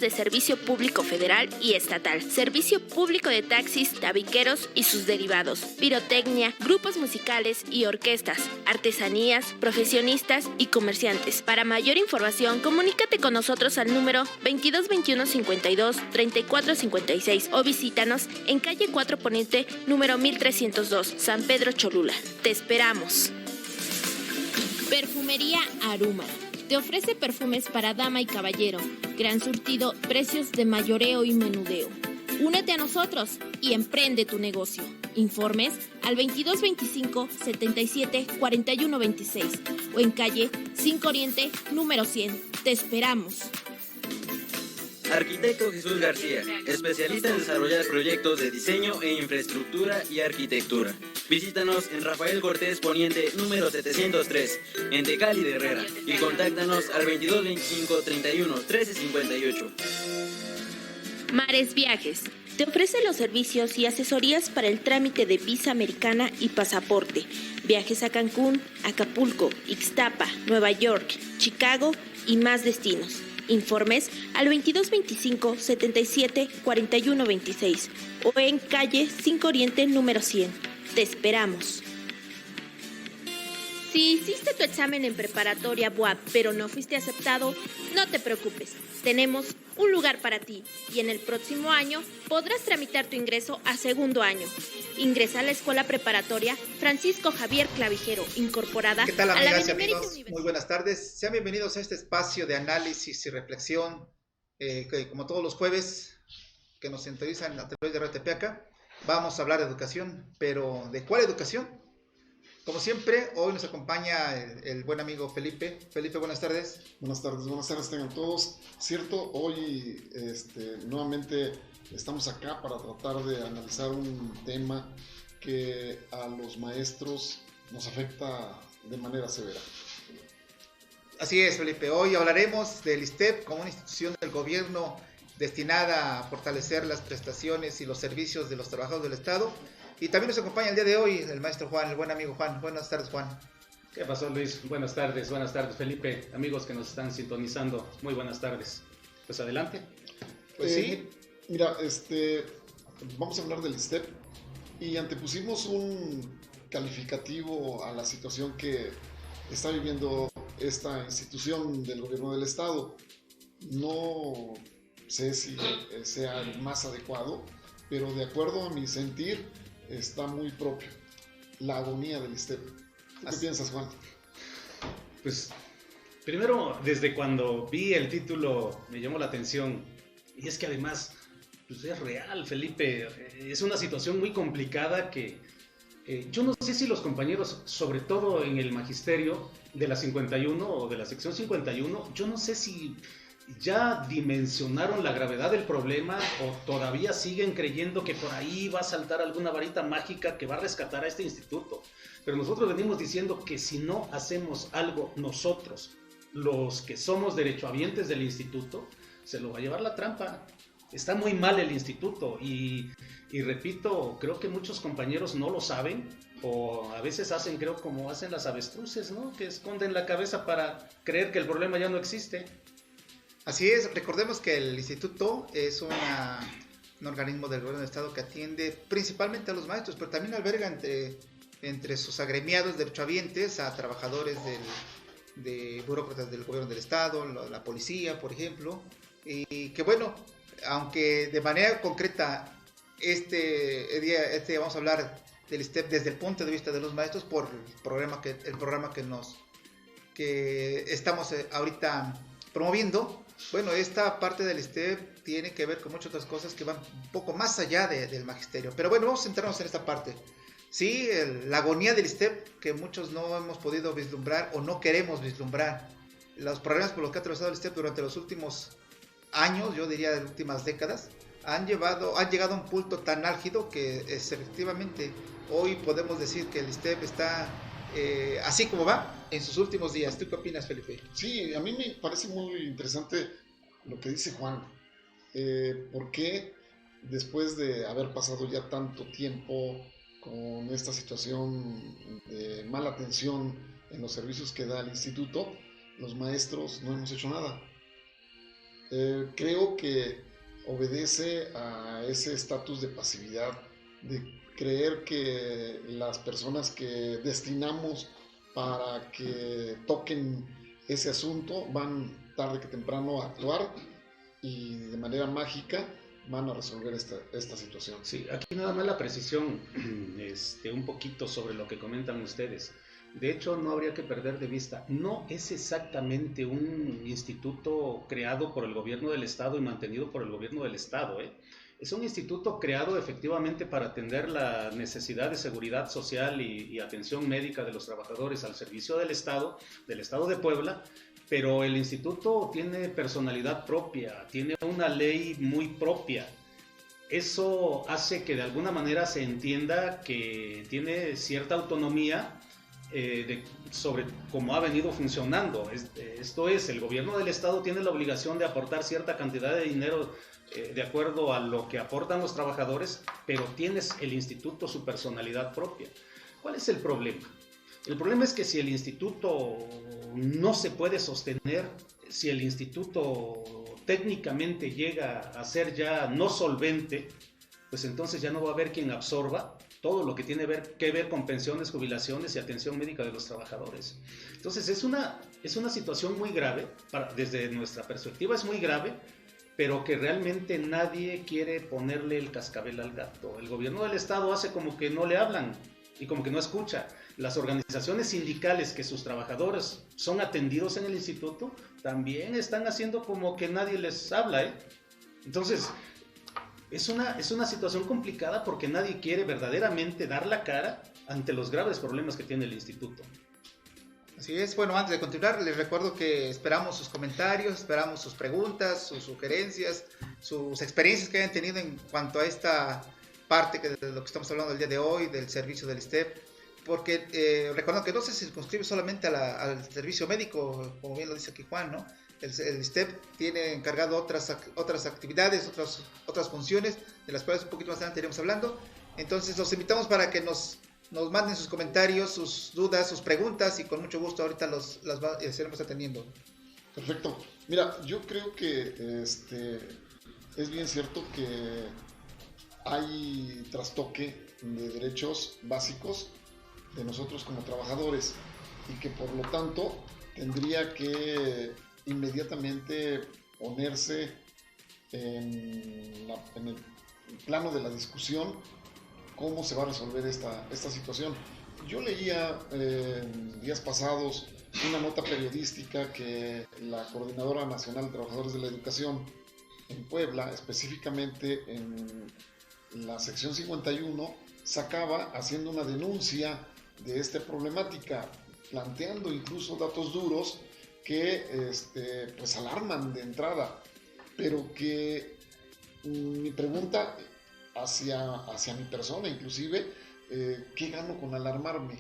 de Servicio Público Federal y Estatal, Servicio Público de Taxis, Tabiqueros y sus derivados, pirotecnia, grupos musicales y orquestas, artesanías, profesionistas y comerciantes. Para mayor información, comunícate con nosotros al número 22 21 52 34 56 o visítanos en calle 4 Poniente, número 1302, San Pedro Cholula. Te esperamos. Perfumería Aruma te ofrece perfumes para dama y caballero, gran surtido, precios de mayoreo y menudeo. Únete a nosotros y emprende tu negocio. Informes al 22 25 77 41 26 o en calle 5 Oriente, número 100. Te esperamos. Arquitecto Jesús García, especialista en desarrollar proyectos de diseño e infraestructura y arquitectura. Visítanos en Rafael Cortés Poniente, número 703, en Tecali de Herrera, y contáctanos al 22 25 31 13 58. Mares Viajes te ofrece los servicios y asesorías para el trámite de visa americana y pasaporte. Viajes a Cancún, Acapulco, Ixtapa, Nueva York, Chicago y más destinos. Informes al 22 25 77 41 26 o en calle 5 Oriente, número 100. Te esperamos. Si hiciste tu examen en preparatoria BUAP pero no fuiste aceptado, no te preocupes. Tenemos un lugar para ti y en el próximo año podrás tramitar tu ingreso a segundo año. Ingresa a la Escuela Preparatoria Francisco Javier Clavijero, incorporada ¿Qué tal, a la amigas y Benemérita amigos? Universidad. Muy buenas tardes. Sean bienvenidos a este espacio de análisis y reflexión, que como todos los jueves que nos sintonizan a través de Radio Tepeaca, vamos a hablar de educación, pero ¿de cuál educación? Como siempre, hoy nos acompaña el buen amigo Felipe. Felipe, buenas tardes. Buenas tardes tengan todos. Cierto, hoy nuevamente estamos acá para tratar de analizar un tema que a los maestros nos afecta de manera severa. Así es, Felipe. Hoy hablaremos del ISSSTE como una institución del gobierno destinada a fortalecer las prestaciones y los servicios de los trabajadores del Estado. Y también nos acompaña el día de hoy el maestro Juan, el buen amigo Juan. Buenas tardes, Juan. ¿Qué pasó, Luis? Buenas tardes, Felipe, amigos que nos están sintonizando, muy buenas tardes. Pues adelante. Pues sí. Mira, vamos a hablar del ISSSTE y antepusimos un calificativo a la situación que está viviendo esta institución del gobierno del Estado. No sé si sea el más adecuado, pero de acuerdo a mi sentir, está muy propio. La agonía del ISSSTE. ¿Qué piensas, Juan? Pues primero, desde cuando vi el título me llamó la atención, y es que además pues es real, Felipe. Es una situación muy complicada que yo no sé si los compañeros, sobre todo en el magisterio de la 51 o de la sección 51, yo no sé si ya dimensionaron la gravedad del problema o todavía siguen creyendo que por ahí va a saltar alguna varita mágica que va a rescatar a este instituto. Pero nosotros venimos diciendo que si no hacemos algo nosotros, los que somos derechohabientes del instituto, se lo va a llevar la trampa. Está muy mal el instituto y repito, creo que muchos compañeros no lo saben o a veces hacen, creo, como hacen las avestruces, ¿no? Que esconden la cabeza para creer que el problema ya no existe. Así es, recordemos que el instituto es un organismo del gobierno del Estado que atiende principalmente a los maestros, pero también alberga entre sus agremiados derechohabientes a trabajadores de burócratas del gobierno del Estado, la policía, por ejemplo, y que bueno, aunque de manera concreta este día vamos a hablar del ISSSTE desde el punto de vista de los maestros por el programa que estamos ahorita promoviendo. Bueno, esta parte del ISSSTE tiene que ver con muchas otras cosas que van un poco más allá del magisterio. Pero bueno, vamos a centrarnos en esta parte. Sí, la agonía del ISSSTE que muchos no hemos podido vislumbrar o no queremos vislumbrar. Los problemas por los que ha atravesado el ISSSTE durante los últimos años, yo diría de las últimas décadas, han llegado a un punto tan álgido que efectivamente hoy podemos decir que el ISSSTE está así como va en sus últimos días. ¿Tú qué opinas, Felipe? Sí, a mí me parece muy interesante lo que dice Juan. ¿Por qué después de haber pasado ya tanto tiempo con esta situación de mala atención en los servicios que da el instituto, los maestros no hemos hecho nada? Creo que obedece a ese estatus de pasividad, de creer que las personas que destinamos para que toquen ese asunto van tarde que temprano a actuar y de manera mágica van a resolver esta situación. Sí, aquí nada más la precisión, un poquito sobre lo que comentan ustedes. De hecho, no habría que perder de vista, no es exactamente un instituto creado por el gobierno del Estado y mantenido por el gobierno del Estado, ¿eh? Es un instituto creado efectivamente para atender la necesidad de seguridad social y atención médica de los trabajadores al servicio del Estado de Puebla, pero el instituto tiene personalidad propia, tiene una ley muy propia. Eso hace que de alguna manera se entienda que tiene cierta autonomía sobre cómo ha venido funcionando. Esto es, el gobierno del Estado tiene la obligación de aportar cierta cantidad de dinero de acuerdo a lo que aportan los trabajadores, pero tienes el instituto su personalidad propia. ¿Cuál es el problema? El problema es que si el instituto no se puede sostener, si el instituto técnicamente llega a ser ya no solvente, pues entonces ya no va a haber quien absorba todo lo que tiene que ver con pensiones, jubilaciones y atención médica de los trabajadores. Entonces es una situación muy grave, desde nuestra perspectiva es muy grave, pero que realmente nadie quiere ponerle el cascabel al gato. El gobierno del Estado hace como que no le hablan y como que no escucha. Las organizaciones sindicales que sus trabajadores son atendidos en el instituto también están haciendo como que nadie les habla, ¿eh? Entonces, es una situación complicada porque nadie quiere verdaderamente dar la cara ante los graves problemas que tiene el instituto. Así es. Bueno, antes de continuar, les recuerdo que esperamos sus comentarios, esperamos sus preguntas, sus sugerencias, sus experiencias que hayan tenido en cuanto a esta parte de lo que estamos hablando el día de hoy, del servicio del ISSSTEP, porque recordando que no se circunscribe solamente al servicio médico, como bien lo dice aquí Juan, ¿no? El ISSSTEP tiene encargado otras actividades, otras funciones, de las cuales un poquito más adelante iremos hablando. Entonces los invitamos para que nos manden sus comentarios, sus dudas, sus preguntas, y con mucho gusto ahorita las estaremos atendiendo. Perfecto. Mira, yo creo que es bien cierto que hay trastoque de derechos básicos de nosotros como trabajadores y que por lo tanto tendría que inmediatamente ponerse en el plano de la discusión cómo se va a resolver esta situación. Yo leía días pasados una nota periodística que la Coordinadora Nacional de Trabajadores de la Educación en Puebla, específicamente en la sección 51, sacaba haciendo una denuncia de esta problemática, planteando incluso datos duros que pues alarman de entrada, pero que mi pregunta hacia mi persona inclusive, ¿qué gano con alarmarme?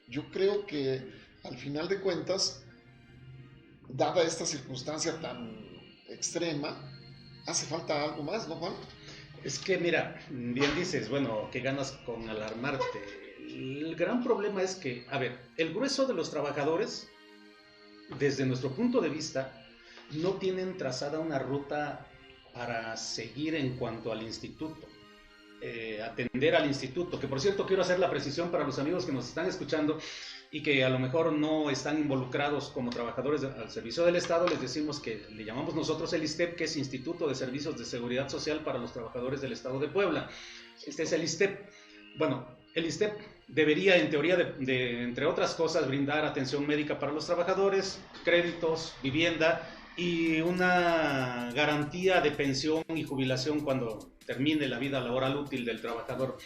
Yo creo que al final de cuentas, dada esta circunstancia tan extrema, hace falta algo más, ¿no, Juan? Es que mira, bien dices, bueno, ¿qué ganas con alarmarte? El gran problema es que, a ver, el grueso de los trabajadores, desde nuestro punto de vista, no tienen trazada una ruta para seguir en cuanto al instituto, atender al instituto, que por cierto quiero hacer la precisión para los amigos que nos están escuchando y que a lo mejor no están involucrados como trabajadores al servicio del Estado. Les decimos que le llamamos nosotros el ISSSTEP, que es Instituto de Servicios de Seguridad Social para los Trabajadores del Estado de Puebla. Este es el ISSSTEP. Bueno, el ISSSTEP debería, en teoría, entre otras cosas, brindar atención médica para los trabajadores, créditos, vivienda y una garantía de pensión y jubilación cuando termine la vida laboral útil del trabajador.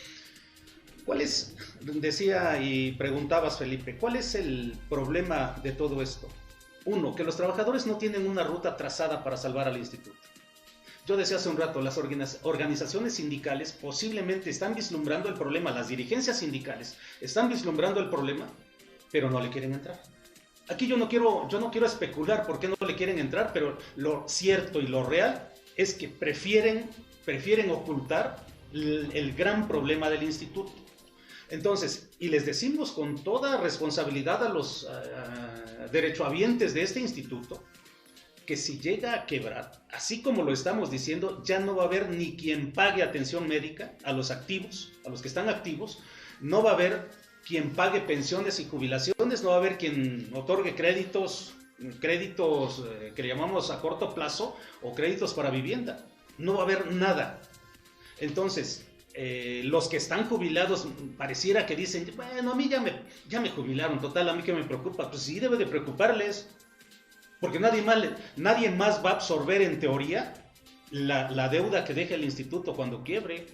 ¿Cuál es, decía y preguntabas, Felipe, cuál es el problema de todo esto? Uno, que los trabajadores no tienen una ruta trazada para salvar al instituto. Yo decía hace un rato, las organizaciones sindicales posiblemente están vislumbrando el problema, las dirigencias sindicales están vislumbrando el problema, pero no le quieren entrar. Aquí yo no quiero especular por qué no le quieren entrar, pero lo cierto y lo real es que prefieren ocultar el gran problema del instituto. Entonces, y les decimos con toda responsabilidad a los derechohabientes de este instituto, que si llega a quebrar, así como lo estamos diciendo, ya no va a haber ni quien pague atención médica a los activos, a los que están activos, no va a haber quien pague pensiones y jubilaciones, no va a haber quien otorgue créditos que le llamamos a corto plazo o créditos para vivienda. No va a haber nada. Entonces, los que están jubilados pareciera que dicen, bueno, a mí ya me jubilaron, total, a mí que me preocupa. Pues sí debe de preocuparles, porque nadie más va a absorber en teoría la deuda que deja el instituto cuando quiebre.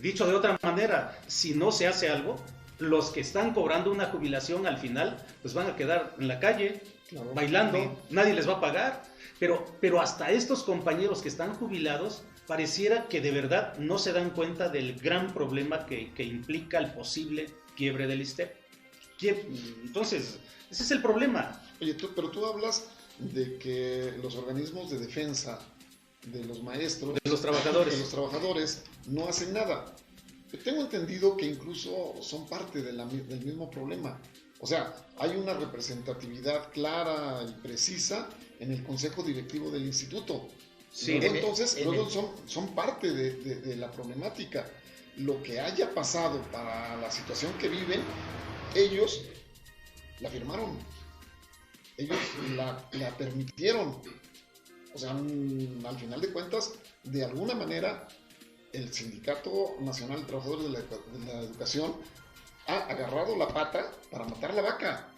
Dicho de otra manera, si no se hace algo, los que están cobrando una jubilación al final, pues van a quedar en la calle, claro, bailando, sí. Nadie les va a pagar, pero hasta estos compañeros que están jubilados, pareciera que de verdad no se dan cuenta del gran problema que implica el posible quiebre del ISSSTE. Entonces, ese es el problema. Oye, pero tú hablas de que los organismos de defensa de los maestros, de los trabajadores, no hacen nada. Tengo entendido que incluso son parte del mismo problema. O sea, hay una representatividad clara y precisa en el consejo directivo del instituto. Sí, luego son parte de la problemática. Lo que haya pasado para la situación que viven, ellos la firmaron. Ellos la permitieron. O sea, al final de cuentas, de alguna manera, el Sindicato Nacional de Trabajadores de la Educación ha agarrado la pata para matar la vaca.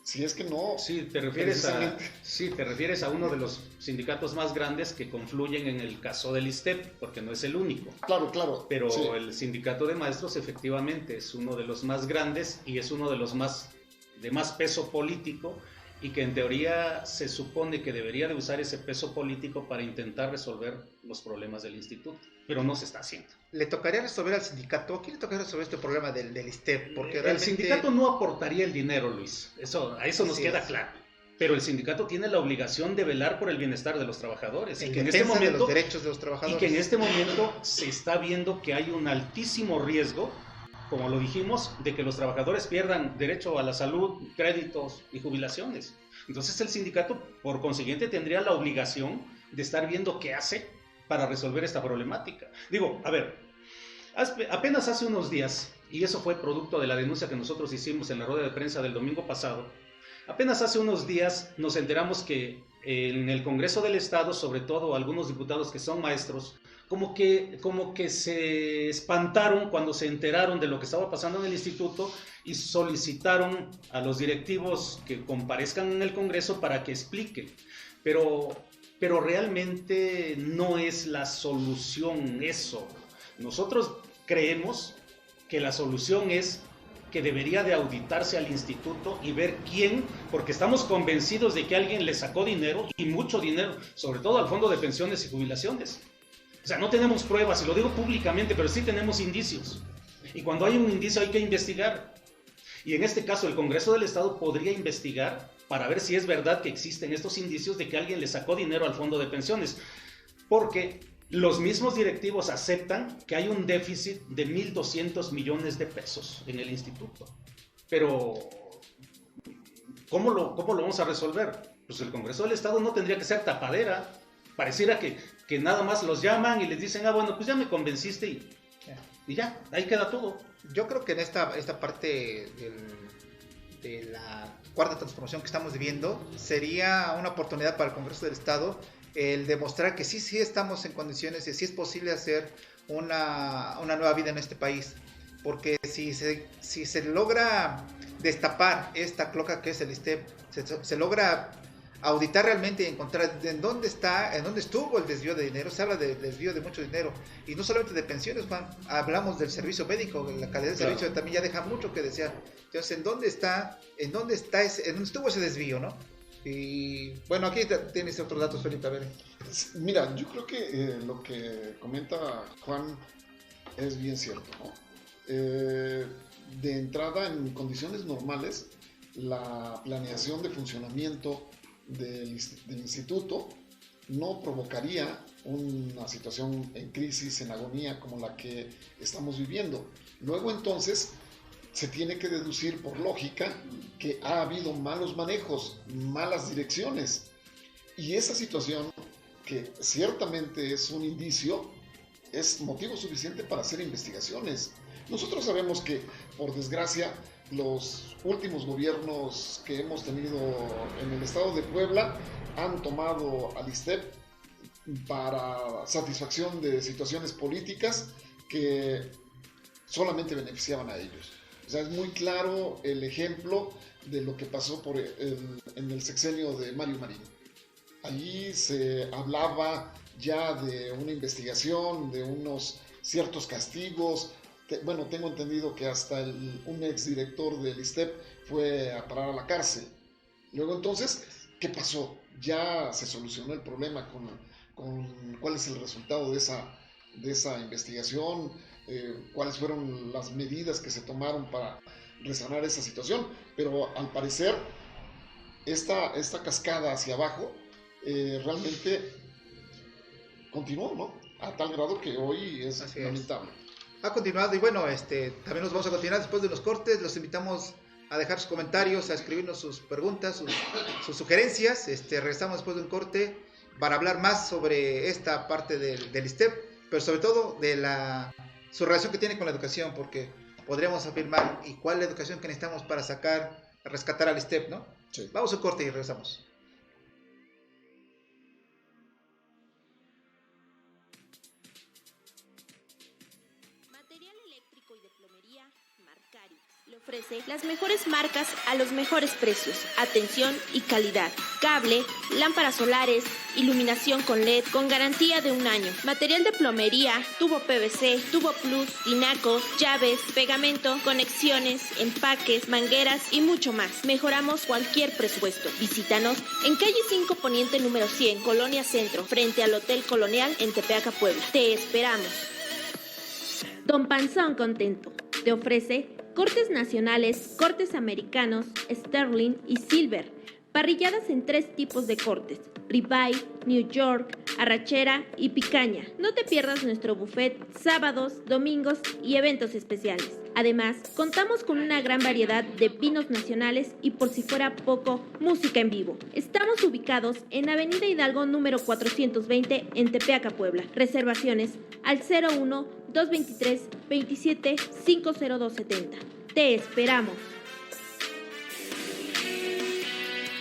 Si es que no... Sí, te refieres a uno de los sindicatos más grandes que confluyen en el caso del ISSSTE, porque no es el único. Claro. Pero sí. El sindicato de maestros efectivamente es uno de los más grandes y es uno de los de más peso político, y que en teoría se supone que debería de usar ese peso político para intentar resolver los problemas del instituto, pero no se está haciendo. ¿Le tocaría resolver al sindicato? ¿Quién le tocaría resolver este problema del ISSSTE? Porque El sindicato no aportaría el dinero, Luis, a eso nos queda claro. Pero el sindicato tiene la obligación de velar por el bienestar de los trabajadores. Y que en este momento, los derechos de los trabajadores. Y que en este momento se está viendo que hay un altísimo riesgo, como lo dijimos, de que los trabajadores pierdan derecho a la salud, créditos y jubilaciones. Entonces el sindicato, por consiguiente, tendría la obligación de estar viendo qué hace para resolver esta problemática. Digo, a ver, apenas hace unos días, y eso fue producto de la denuncia que nosotros hicimos en la rueda de prensa del domingo pasado, apenas hace unos días nos enteramos que en el Congreso del Estado, sobre todo algunos diputados que son maestros, como que se espantaron cuando se enteraron de lo que estaba pasando en el instituto y solicitaron a los directivos que comparezcan en el Congreso para que expliquen. Pero realmente no es la solución eso. Nosotros creemos que la solución es que debería de auditarse al instituto y ver quién, porque estamos convencidos de que alguien le sacó dinero, y mucho dinero, sobre todo al Fondo de Pensiones y Jubilaciones. O sea, no tenemos pruebas, y lo digo públicamente, pero sí tenemos indicios. Y cuando hay un indicio hay que investigar. Y en este caso el Congreso del Estado podría investigar para ver si es verdad que existen estos indicios de que alguien le sacó dinero al Fondo de Pensiones. Porque los mismos directivos aceptan que hay un déficit de 1.200 millones de pesos en el instituto. Pero, ¿cómo lo vamos a resolver? Pues el Congreso del Estado no tendría que ser tapadera. Pareciera que nada más los llaman y les dicen, bueno, pues ya me convenciste y ya, ahí queda todo. Yo creo que en esta parte de la cuarta transformación que estamos viviendo, sería una oportunidad para el Congreso del Estado el demostrar que sí estamos en condiciones y sí es posible hacer una nueva vida en este país. Porque si se logra destapar esta cloaca que es el ISSSTE, se logra auditar realmente y encontrar en dónde estuvo el desvío de dinero. Se habla de desvío de mucho dinero, y no solamente de pensiones, Juan, hablamos del servicio médico, la calidad del servicio también ya deja mucho que desear. Entonces, ¿en dónde estuvo ese desvío, no? Y bueno, aquí tienes otros datos, Felipe, a ver. Mira, yo creo que lo que comenta Juan es bien cierto, ¿no? De entrada, en condiciones normales, la planeación de funcionamiento del instituto no provocaría una situación en crisis, en agonía como la que estamos viviendo. Luego entonces se tiene que deducir por lógica que ha habido malos manejos, malas direcciones. Y esa situación, que ciertamente es un indicio, es motivo suficiente para hacer investigaciones. Nosotros sabemos que, por desgracia, los últimos gobiernos que hemos tenido en el estado de Puebla han tomado al ISSSTEP para satisfacción de situaciones políticas que solamente beneficiaban a ellos. O sea, es muy claro el ejemplo de lo que pasó en el sexenio de Mario Marín. Allí se hablaba ya de una investigación, de unos ciertos castigos. Bueno, tengo entendido que hasta un exdirector del ISSSTEP fue a parar a la cárcel. Luego entonces, ¿qué pasó? Ya se solucionó el problema con cuál es el resultado de esa investigación, cuáles fueron las medidas que se tomaron para resanar esa situación. Pero al parecer, esta cascada hacia abajo realmente continuó, ¿no? A tal grado que hoy es lamentable. Ha continuado y bueno, también nos vamos a continuar después de los cortes. Los invitamos a dejar sus comentarios, a escribirnos sus preguntas, sus sugerencias. Regresamos después de un corte para hablar más sobre esta parte del ISSSTEP, pero sobre todo de su relación que tiene con la educación, porque podríamos afirmar y cuál es la educación que necesitamos para rescatar al ISSSTEP, ¿no? Sí. Vamos a un corte y regresamos. Le ofrece las mejores marcas a los mejores precios, atención y calidad. Cable, lámparas solares, iluminación con LED con garantía de 1 año. Material de plomería, tubo PVC, tubo plus, tinaco, llaves, pegamento, conexiones, empaques, mangueras y mucho más. Mejoramos cualquier presupuesto. Visítanos en calle 5 Poniente número 100, Colonia Centro, frente al Hotel Colonial en Tepeaca, Puebla. Te esperamos. Don Panzón Contento te ofrece cortes nacionales, cortes americanos, sterling y silver, parrilladas en 3 tipos de cortes, ribeye, New York, arrachera y picaña. No te pierdas nuestro buffet sábados, domingos y eventos especiales. Además, contamos con una gran variedad de vinos nacionales y, por si fuera poco, música en vivo. Estamos ubicados en Avenida Hidalgo número 420 en Tepeaca, Puebla. Reservaciones al 01-223-27-50270. Te esperamos.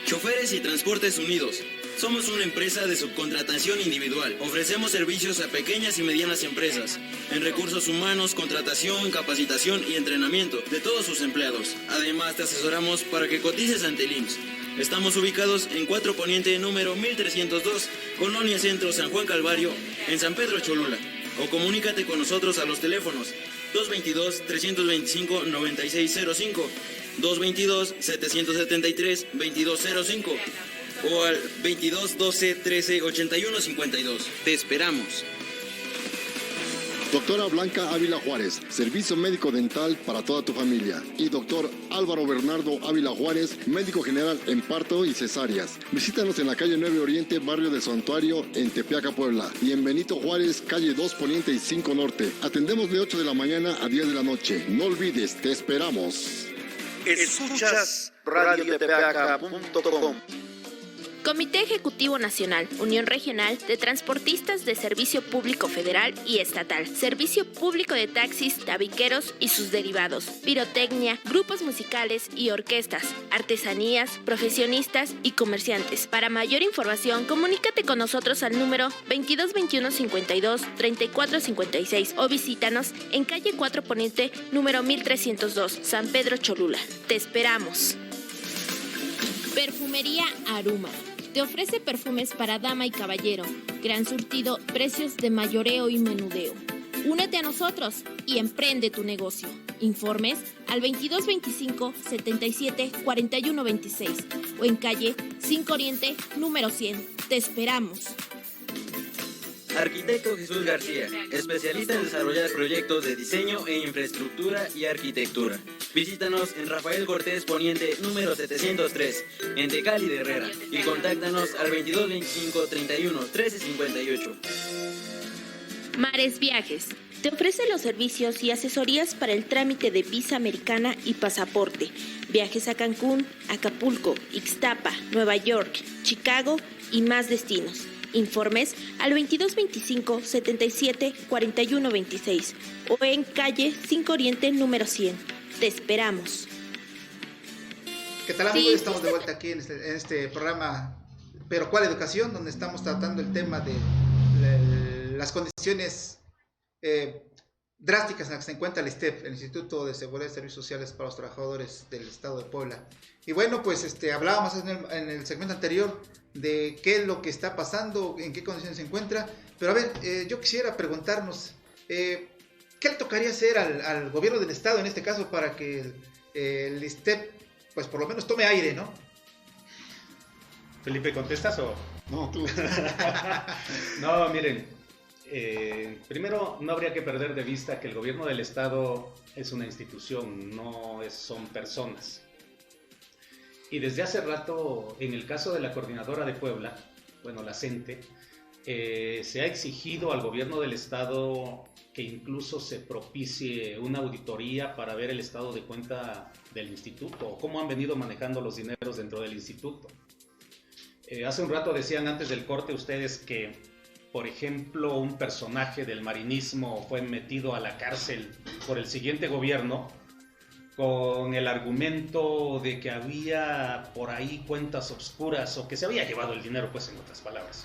Choferes y Transportes Unidos. Somos una empresa de subcontratación individual. Ofrecemos servicios a pequeñas y medianas empresas en recursos humanos, contratación, capacitación y entrenamiento de todos sus empleados. Además, te asesoramos para que cotices ante el IMSS. Estamos ubicados en 4 Poniente número 1302, Colonia Centro, San Juan Calvario, en San Pedro Cholula. O comunícate con nosotros a los teléfonos 222-325-9605, 222-773-2205 o al 22-12-13-81-52. Te esperamos. Doctora Blanca Ávila Juárez, servicio médico dental para toda tu familia. Y doctor Álvaro Bernardo Ávila Juárez, médico general en parto y cesáreas. Visítanos en la calle 9 Oriente, barrio de Santuario, en Tepeaca, Puebla. Y en Benito Juárez, calle 2 Poniente y 5 Norte. Atendemos de 8 de la mañana a 10 de la noche. No olvides, te esperamos. Escuchas radiotepeaca.com. Comité Ejecutivo Nacional, Unión Regional de Transportistas de Servicio Público Federal y Estatal, Servicio Público de Taxis, Tabiqueros y sus derivados, pirotecnia, grupos musicales y orquestas, artesanías, profesionistas y comerciantes. Para mayor información, comunícate con nosotros al número 2221-52-3456 o visítanos en calle 4 Poniente, número 1302, San Pedro Cholula. Te esperamos. Perfumería Aruma. Te ofrece perfumes para dama y caballero, gran surtido, precios de mayoreo y menudeo. Únete a nosotros y emprende tu negocio. Informes al 2225-77-4126 o en calle 5 Oriente, número 100. Te esperamos. Arquitecto Jesús García, especialista en desarrollar proyectos de diseño e infraestructura y arquitectura. Visítanos en Rafael Cortés Poniente número 703, en Tecali de Herrera, y contáctanos al 2225-31-1358. Mares Viajes. Te ofrece los servicios y asesorías para el trámite de visa americana y pasaporte. Viajes a Cancún, Acapulco, Ixtapa, Nueva York, Chicago y más destinos. Informes al 2225 77 41 26 o en calle 5 Oriente número 100. Te esperamos. ¿Qué tal, amigos? Estamos de vuelta aquí en este programa, pero ¿cuál educación? Donde estamos tratando el tema de las condiciones drásticas en las que se encuentra el ISTEP, el Instituto de Seguridad y Servicios Sociales para los Trabajadores del Estado de Puebla. Y bueno, pues hablábamos en el segmento anterior de qué es lo que está pasando, en qué condiciones se encuentra. Pero a ver, yo quisiera preguntarnos, ¿qué le tocaría hacer al gobierno del Estado en este caso para que el ISTEP, pues por lo menos tome aire, ¿no? Felipe, ¿contestas o...? No, tú. No, miren, primero no habría que perder de vista que el gobierno del Estado es una institución, son personas. Y desde hace rato, en el caso de la Coordinadora de Puebla, bueno, la CENTE, se ha exigido al gobierno del Estado que incluso se propicie una auditoría para ver el estado de cuenta del instituto, o cómo han venido manejando los dineros dentro del instituto. Hace un rato decían antes del corte ustedes que, por ejemplo, un personaje del marinismo fue metido a la cárcel por el siguiente gobierno con el argumento de que había por ahí cuentas obscuras o que se había llevado el dinero, pues en otras palabras.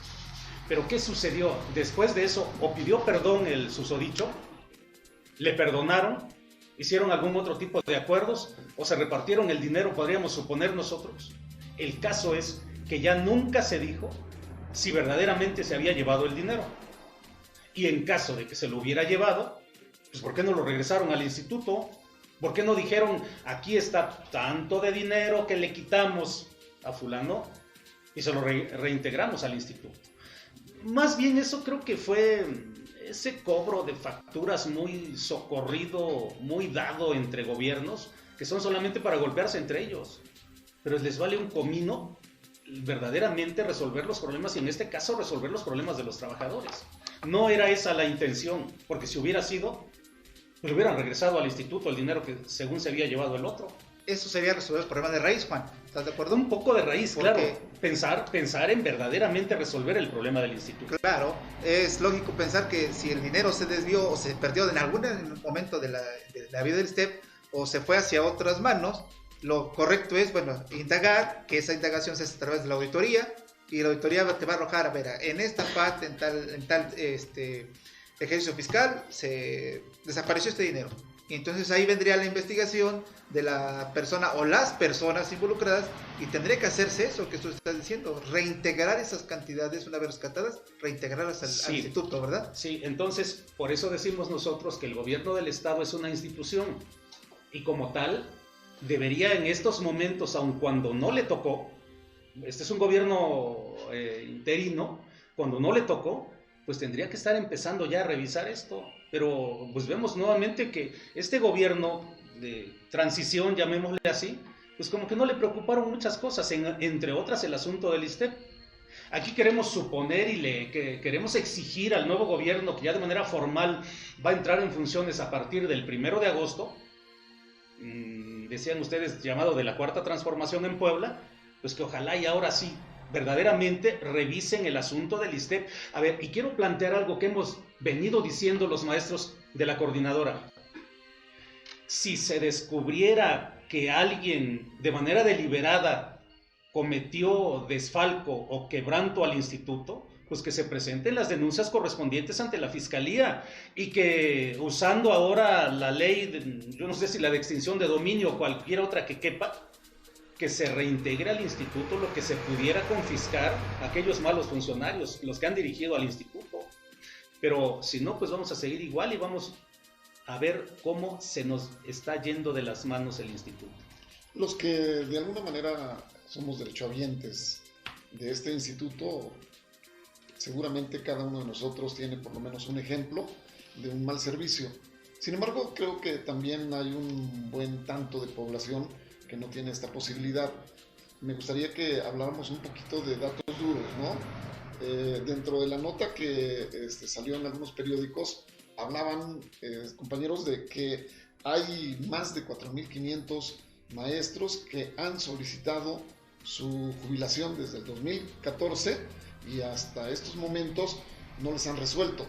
Pero ¿qué sucedió? Después de eso, o pidió perdón el susodicho, le perdonaron, hicieron algún otro tipo de acuerdos, o se repartieron el dinero, podríamos suponer nosotros. El caso es que ya nunca se dijo si verdaderamente se había llevado el dinero. Y en caso de que se lo hubiera llevado, pues ¿por qué no lo regresaron al instituto? ¿Por qué no dijeron, aquí está tanto de dinero que le quitamos a fulano y se lo reintegramos al instituto? Más bien eso creo que fue ese cobro de facturas muy socorrido, muy dado entre gobiernos, que son solamente para golpearse entre ellos. Pero les vale un comino verdaderamente resolver los problemas, y en este caso resolver los problemas de los trabajadores. No era esa la intención, porque si hubiera sido, pues hubieran regresado al instituto el dinero que según se había llevado el otro. Eso sería resolver el problema de raíz, Juan. ¿Estás de acuerdo? Un poco de raíz, Porque, claro. Pensar en verdaderamente resolver el problema del instituto. Claro, es lógico pensar que si el dinero se desvió o se perdió en algún momento de la vida del STEP o se fue hacia otras manos, lo correcto es, bueno, indagar, que esa indagación se hace a través de la auditoría, y la auditoría te va a arrojar, a ver, en esta parte, en tal ejercicio fiscal, se desapareció este dinero. Y entonces ahí vendría la investigación de la persona o las personas involucradas, y tendría que hacerse eso que tú estás diciendo, reintegrar esas cantidades una vez rescatadas, reintegrarlas al instituto, ¿verdad? Sí, entonces por eso decimos nosotros que el gobierno del Estado es una institución, y como tal debería en estos momentos, aun cuando no le tocó, este es un gobierno interino, cuando no le tocó, pues tendría que estar empezando ya a revisar esto. Pero pues vemos nuevamente que este gobierno de transición, llamémosle así, pues como que no le preocuparon muchas cosas, entre otras el asunto del ISTEP. Aquí queremos suponer que queremos exigir al nuevo gobierno, que ya de manera formal va a entrar en funciones a partir del 1 de agosto, decían ustedes, llamado de la Cuarta Transformación en Puebla, pues que ojalá y ahora sí verdaderamente revisen el asunto del ISTEP. A ver, y quiero plantear algo que hemos venido diciendo los maestros de la coordinadora. Si se descubriera que alguien de manera deliberada cometió desfalco o quebranto al instituto, pues que se presenten las denuncias correspondientes ante la fiscalía, y que usando ahora la ley, yo no sé si la de extinción de dominio o cualquier otra que quepa, que se reintegre al instituto lo que se pudiera confiscar a aquellos malos funcionarios, los que han dirigido al instituto. Pero si no, pues vamos a seguir igual y vamos a ver cómo se nos está yendo de las manos el instituto. Los que de alguna manera somos derechohabientes de este instituto, seguramente cada uno de nosotros tiene por lo menos un ejemplo de un mal servicio. Sin embargo, creo que también hay un buen tanto de población que no tiene esta posibilidad. Me gustaría que habláramos un poquito de datos duros, ¿no? Dentro de la nota que salió en algunos periódicos, hablaban compañeros de que hay más de 4.500 maestros que han solicitado su jubilación desde el 2014 y hasta estos momentos no les han resuelto.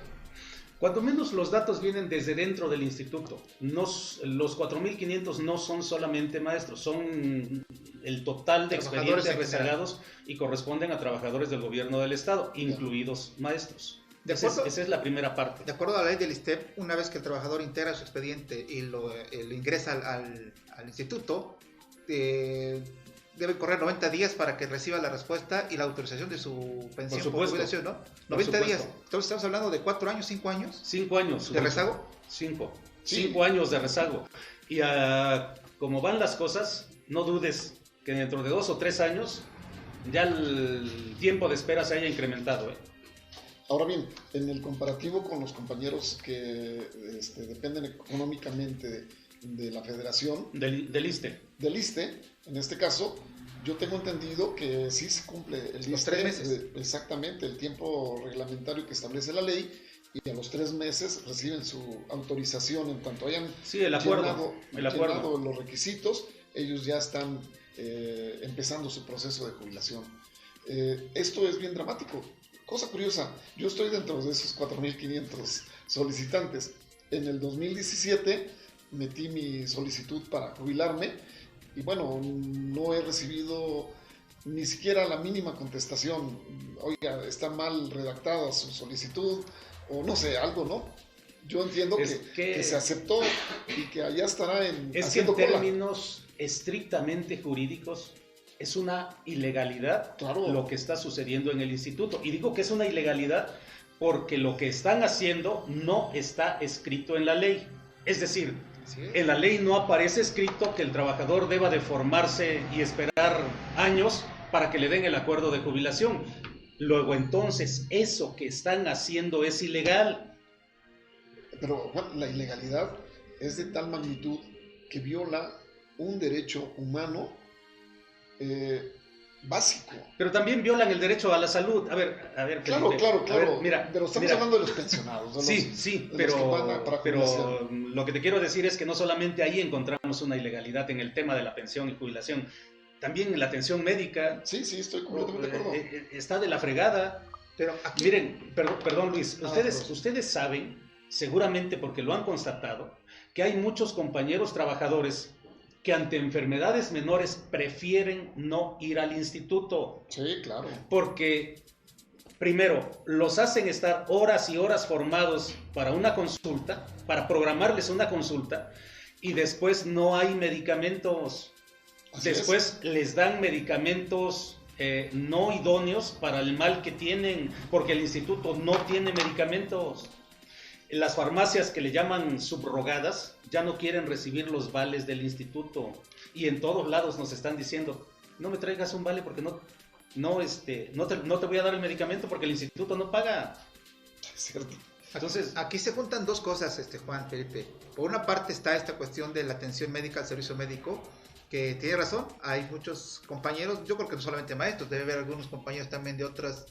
Cuando menos los datos vienen desde dentro del instituto. Los 4.500 no son solamente maestros, son el total de expedientes rezagados y corresponden a trabajadores del gobierno del estado, incluidos maestros. Esa es la primera parte. De acuerdo a la ley del ISSSTE, una vez que el trabajador integra su expediente y lo ingresa al instituto, debe correr 90 días para que reciba la respuesta y la autorización de su pensión por jubilación, ¿no? 90 días. Entonces estamos hablando de 4 años, 5 años. 5 años. ¿De rezago? 5 Sí. años de rezago. Y como van las cosas, no dudes que dentro de 2 o 3 años ya el tiempo de espera se haya incrementado, ¿eh? Ahora bien, en el comparativo con los compañeros que dependen económicamente de la federación, Del ISSSTE. del ISSSTE, en este caso, yo tengo entendido que sí se cumple Los 3 meses. Exactamente, el tiempo reglamentario que establece la ley, y a los 3 meses reciben su autorización en cuanto hayan llenado los requisitos, ellos ya están empezando su proceso de jubilación. Esto es bien dramático. Cosa curiosa, yo estoy dentro de esos 4.500 solicitantes. En el 2017 metí mi solicitud para jubilarme y bueno, no he recibido ni siquiera la mínima contestación. Oiga, está mal redactada su solicitud o no sé, algo, ¿no? Yo entiendo que se aceptó y que allá estará haciendo cola. Términos estrictamente jurídicos es una ilegalidad lo que está sucediendo en el instituto. Y digo que es una ilegalidad porque lo que están haciendo no está escrito en la ley. Es decir, en la ley no aparece escrito que el trabajador deba de formarse y esperar años para que le den el acuerdo de jubilación. Luego entonces, eso que están haciendo es ilegal. Pero bueno, la ilegalidad es de tal magnitud que viola un derecho humano básico. Pero también violan el derecho a la salud. A ver, Claro, Felipe, claro. A ver, mira, pero estamos hablando de los pensionados. Pero lo que te quiero decir es que no solamente ahí encontramos una ilegalidad en el tema de la pensión y jubilación, también en la atención médica. Sí, estoy completamente de acuerdo. Está de la fregada. Pero aquí... Miren, perdón Luis, ustedes saben, seguramente porque lo han constatado, que hay muchos compañeros trabajadores que ante enfermedades menores prefieren no ir al instituto. Sí, claro. Porque, primero, los hacen estar horas y horas formados para una consulta, para programarles una consulta, y después no hay medicamentos. Después les dan medicamentos no idóneos para el mal que tienen, porque el instituto no tiene medicamentos. Las farmacias que le llaman subrogadas ya no quieren recibir los vales del instituto y en todos lados nos están diciendo no me traigas un vale porque no te voy a dar el medicamento porque el instituto no paga. Es cierto. Entonces, aquí se juntan dos cosas, Juan, Felipe. Por una parte está esta cuestión de la atención médica al servicio médico, que tiene razón, hay muchos compañeros, yo creo que no solamente maestros, debe haber algunos compañeros también de otras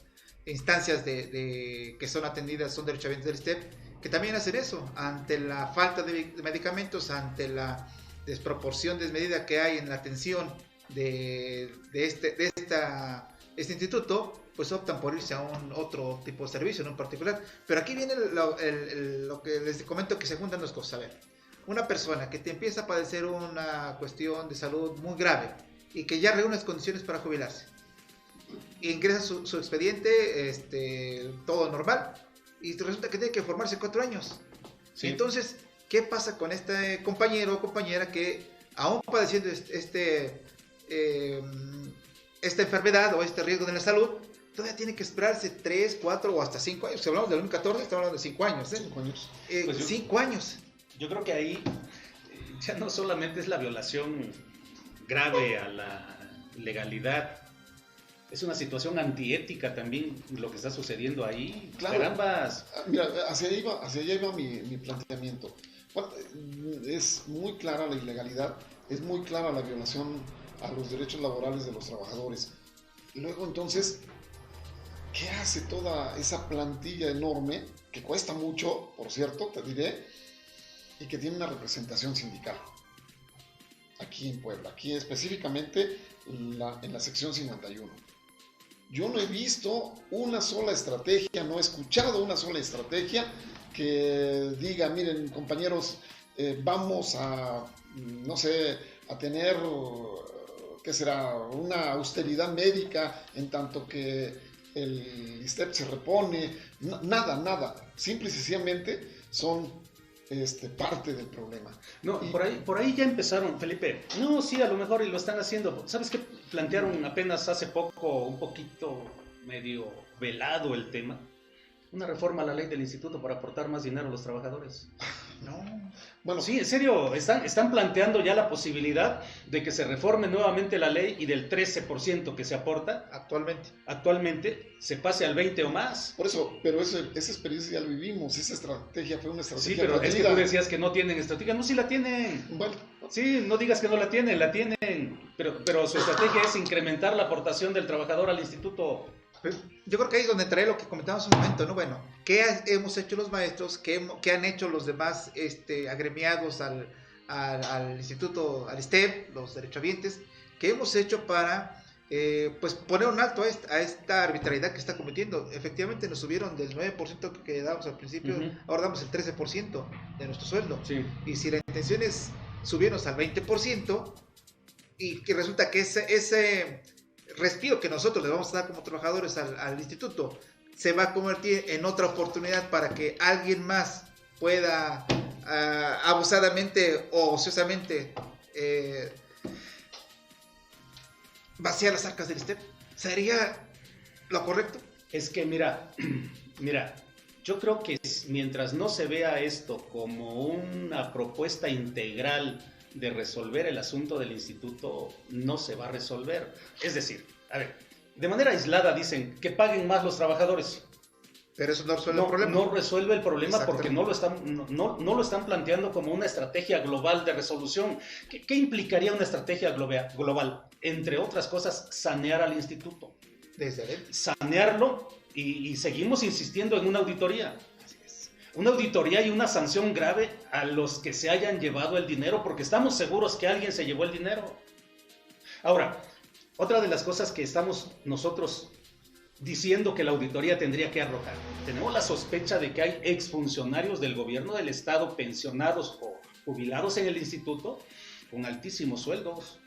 instancias que son atendidas, son derechohabientes del ISSSTE, que también hacen eso, ante la falta de medicamentos, ante la desproporción desmedida que hay en la atención de este instituto, pues optan por irse a otro tipo de servicio, no en particular. Pero aquí viene lo que les comento, que se juntan dos cosas. A ver, una persona que te empieza a padecer una cuestión de salud muy grave y que ya reúne las condiciones para jubilarse, ingresa su expediente, todo normal, y resulta que tiene que formarse 4 años. Sí. Entonces, ¿qué pasa con este compañero o compañera que aún padeciendo esta enfermedad o este riesgo de la salud, todavía tiene que esperarse 3, 4 o hasta 5 años? Si hablamos del 2014, estamos hablando de 5 años. 5 años. 5 años. Yo creo que ahí ya no solamente es la violación grave a la legalidad, es una situación antiética también lo que está sucediendo ahí. Claro. Carambas. Mira, hacia allá iba mi planteamiento. Es muy clara la ilegalidad, es muy clara la violación a los derechos laborales de los trabajadores. Y luego entonces, ¿qué hace toda esa plantilla enorme, que cuesta mucho, por cierto, te diré, y que tiene una representación sindical? aquí en Puebla, aquí específicamente en la sección 51. Yo no he visto una sola estrategia, no he escuchado una sola estrategia que diga, miren compañeros, vamos a, no sé, a tener, ¿qué será?, una austeridad médica en tanto que el ISSSTEP se repone. Nada, simple y sencillamente son parte del problema. No, por ahí ya empezaron, Felipe. No, sí, a lo mejor y lo están haciendo. ¿Sabes qué? Plantearon apenas hace poco, un poquito medio velado el tema. Una reforma a la ley del instituto para aportar más dinero a los trabajadores. No. Bueno, sí, en serio, están planteando ya la posibilidad de que se reforme nuevamente la ley y del 13% que se aporta actualmente se pase al 20% o más. Por eso, pero esa experiencia ya lo vivimos, esa estrategia fue una estrategia. Sí, pero es que tú decías que no tienen estrategia. No, sí la tienen. Bueno. Sí, no digas que no la tienen, pero su estrategia es incrementar la aportación del trabajador al instituto. Yo creo que ahí es donde trae lo que comentamos un momento, ¿no? Bueno, ¿qué hemos hecho los maestros? ¿Qué han hecho los demás agremiados al instituto, al ISSSTEP, los derechohabientes? ¿Qué hemos hecho para pues poner un alto a esta arbitrariedad que está cometiendo? Efectivamente nos subieron del 9% que dábamos al principio, ahora damos el 13% de nuestro sueldo. Sí. Y si la intención es subirnos al 20% y que resulta que ese respiro que nosotros le vamos a dar como trabajadores al instituto se va a convertir en otra oportunidad para que alguien más pueda abusadamente o ociosamente vaciar las arcas del ISSSTEP. ¿Sería lo correcto? Es que mira, yo creo que mientras no se vea esto como una propuesta integral de resolver el asunto del instituto, no se va a resolver. Es decir, a ver, de manera aislada dicen que paguen más los trabajadores. Pero eso no resuelve el problema. No resuelve el problema porque no lo están planteando como una estrategia global de resolución. ¿Qué implicaría una estrategia global? Entre otras cosas, sanear al instituto. Desde adentro. Sanearlo y seguimos insistiendo en una auditoría. Una auditoría y una sanción grave a los que se hayan llevado el dinero, porque estamos seguros que alguien se llevó el dinero. Ahora, otra de las cosas que estamos nosotros diciendo que la auditoría tendría que arrojar, tenemos la sospecha de que hay exfuncionarios del gobierno del estado pensionados o jubilados en el instituto con altísimos sueldos.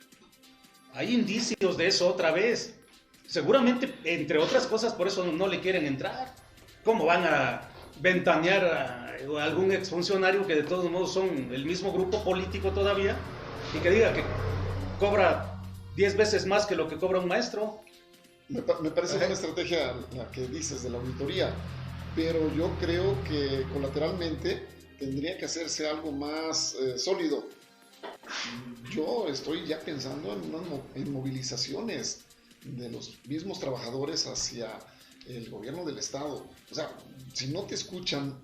Hay indicios de eso otra vez. Seguramente, entre otras cosas, por eso no le quieren entrar. ¿Cómo van a ventanear a algún exfuncionario que de todos modos son el mismo grupo político todavía y que diga que cobra 10 veces más que lo que cobra un maestro? Me parece una estrategia la que dices de la auditoría, pero yo creo que colateralmente tendría que hacerse algo más sólido. Yo estoy ya pensando en movilizaciones de los mismos trabajadores hacia el gobierno del estado. O sea, si no te escuchan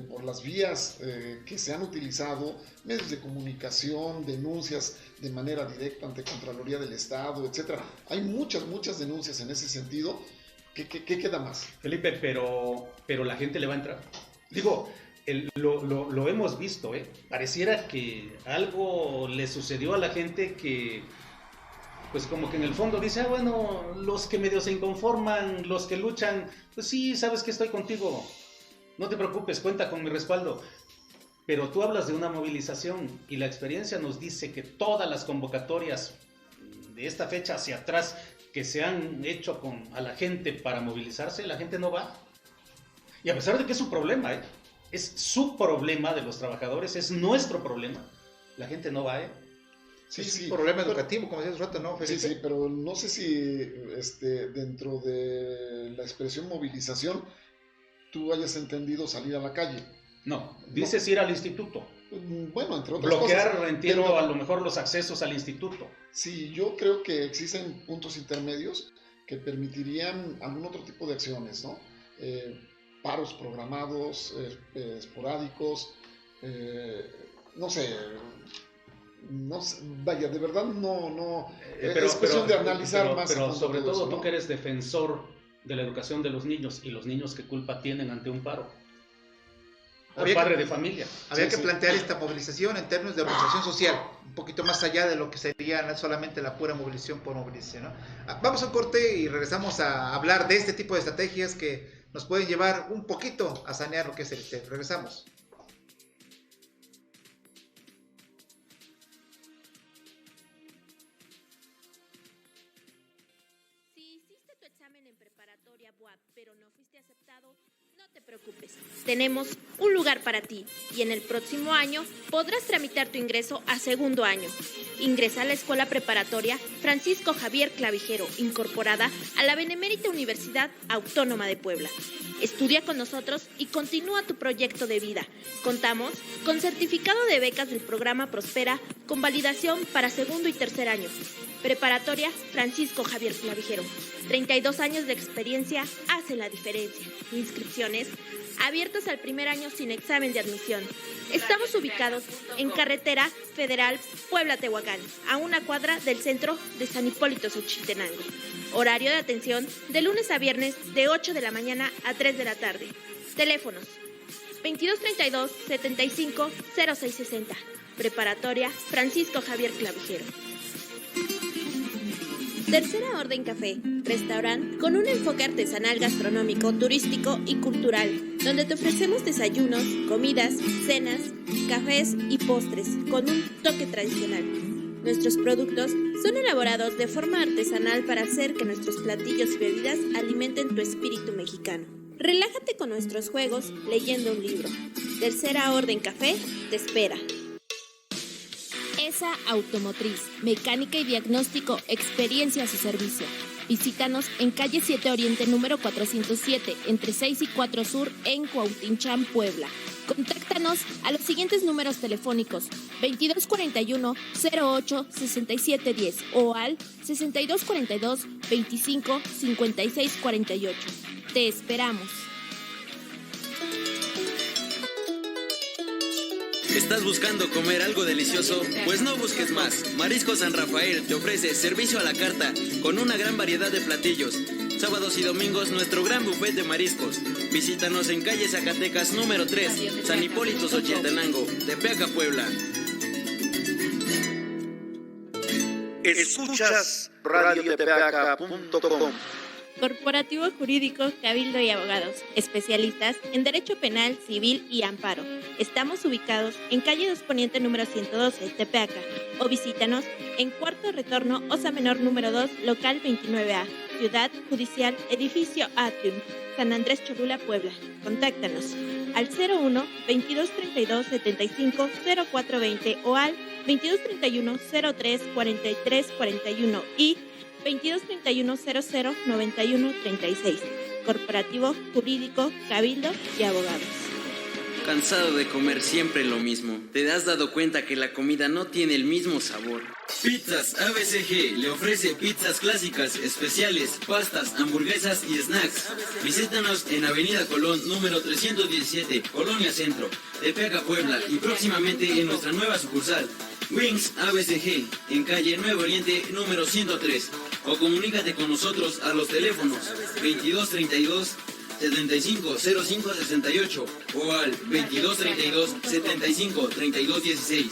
por las vías que se han utilizado, medios de comunicación, denuncias de manera directa ante Contraloría del Estado, etcétera. Hay muchas denuncias en ese sentido. ¿Qué queda más? Felipe, pero la gente le va a entrar. Digo, lo hemos visto, pareciera que algo le sucedió a la gente que pues como que en el fondo dice, bueno, los que medio se inconforman, los que luchan, pues sí, sabes que estoy contigo, no te preocupes, cuenta con mi respaldo. Pero tú hablas de una movilización y la experiencia nos dice que todas las convocatorias de esta fecha hacia atrás que se han hecho a la gente para movilizarse, la gente no va. Y a pesar de que es su problema, es su problema de los trabajadores, es nuestro problema, la gente no va, Sí, es un problema educativo, como decías rato, ¿no, Felipe? Sí, pero no sé si dentro de la expresión movilización tú hayas entendido salir a la calle. No, dices ir al instituto. Bueno, entre otras bloquear, cosas. Entiendo, pero, a lo mejor los accesos al instituto. Sí, yo creo que existen puntos intermedios que permitirían algún otro tipo de acciones, ¿no? Paros programados, esporádicos, no sé, vaya, de verdad no es cuestión de analizar más. Pero sobre todo tú que eres defensor de la educación de los niños, y los niños qué culpa tienen ante un paro. o padre de familia. Habría que plantear esta movilización en términos de organización social, un poquito más allá de lo que sería no solamente la pura movilización por movilización, ¿no? Vamos a un corte y regresamos a hablar de este tipo de estrategias que nos pueden llevar un poquito a sanear lo que es el ISTEP. Regresamos. Si hiciste tu examen en preparatoria BUAP, pero no fuiste aceptado, no te preocupes. Tenemos un lugar para ti y en el próximo año podrás tramitar tu ingreso a segundo año. Ingresa a la Escuela Preparatoria Francisco Javier Clavijero, incorporada a la Benemérita Universidad Autónoma de Puebla. Estudia con nosotros y continúa tu proyecto de vida. Contamos con certificado de becas del programa Prospera con validación para segundo y tercer año. Preparatoria Francisco Javier Clavijero. 32 años de experiencia hace la diferencia. Inscripciones abiertas al primer año sin examen de admisión. Estamos ubicados en Carretera Federal Puebla-Tehuacán, a una cuadra del centro de San Hipólito Xochitenango. Horario de atención de lunes a viernes de 8 de la mañana a 3 de la tarde. Teléfonos 2232-750660. Preparatoria Francisco Javier Clavijero. Tercera Orden Café, restaurante con un enfoque artesanal, gastronómico, turístico y cultural, donde te ofrecemos desayunos, comidas, cenas, cafés y postres con un toque tradicional. Nuestros productos son elaborados de forma artesanal para hacer que nuestros platillos y bebidas alimenten tu espíritu mexicano. Relájate con nuestros juegos leyendo un libro. Tercera Orden Café te espera. ESA Automotriz, mecánica y diagnóstico, experiencia a su servicio. Visítanos en calle 7 Oriente número 407, entre 6 y 4 Sur, en Cuauhtinchán, Puebla. Contáctanos a los siguientes números telefónicos: 2241-08-6710 o al 6242-255648. Te esperamos. ¿Estás buscando comer algo delicioso? Pues no busques más. Mariscos San Rafael te ofrece servicio a la carta con una gran variedad de platillos. Sábados y domingos nuestro gran buffet de mariscos. Visítanos en calle Zacatecas número 3, San Hipólito Xochitenango, Tepeaca, Puebla. Escuchas radiotepeaca.com. Corporativo Jurídico, Cabildo y Abogados, especialistas en Derecho Penal, Civil y Amparo. Estamos ubicados en calle 2 Poniente número 112, Tepeaca, o visítanos en Cuarto Retorno, Osa Menor número 2, local 29A, Ciudad Judicial, Edificio Atrium, San Andrés Cholula, Puebla. Contáctanos al 01 2232 75 0420 o al 2231 03 43 41 y 2231-00-9136. Corporativo, Jurídico, Cabildo y Abogados. ¿Cansado de comer siempre lo mismo? ¿Te has dado cuenta que la comida no tiene el mismo sabor? Pizzas ABCG le ofrece pizzas clásicas, especiales, pastas, hamburguesas y snacks. Visítanos en Avenida Colón, número 317, Colonia Centro, Tepeaca, Puebla, y próximamente en nuestra nueva sucursal, Wings ABCG, en calle Nuevo Oriente, número 103. O comunícate con nosotros a los teléfonos 2232-750568 o al 2232-753216.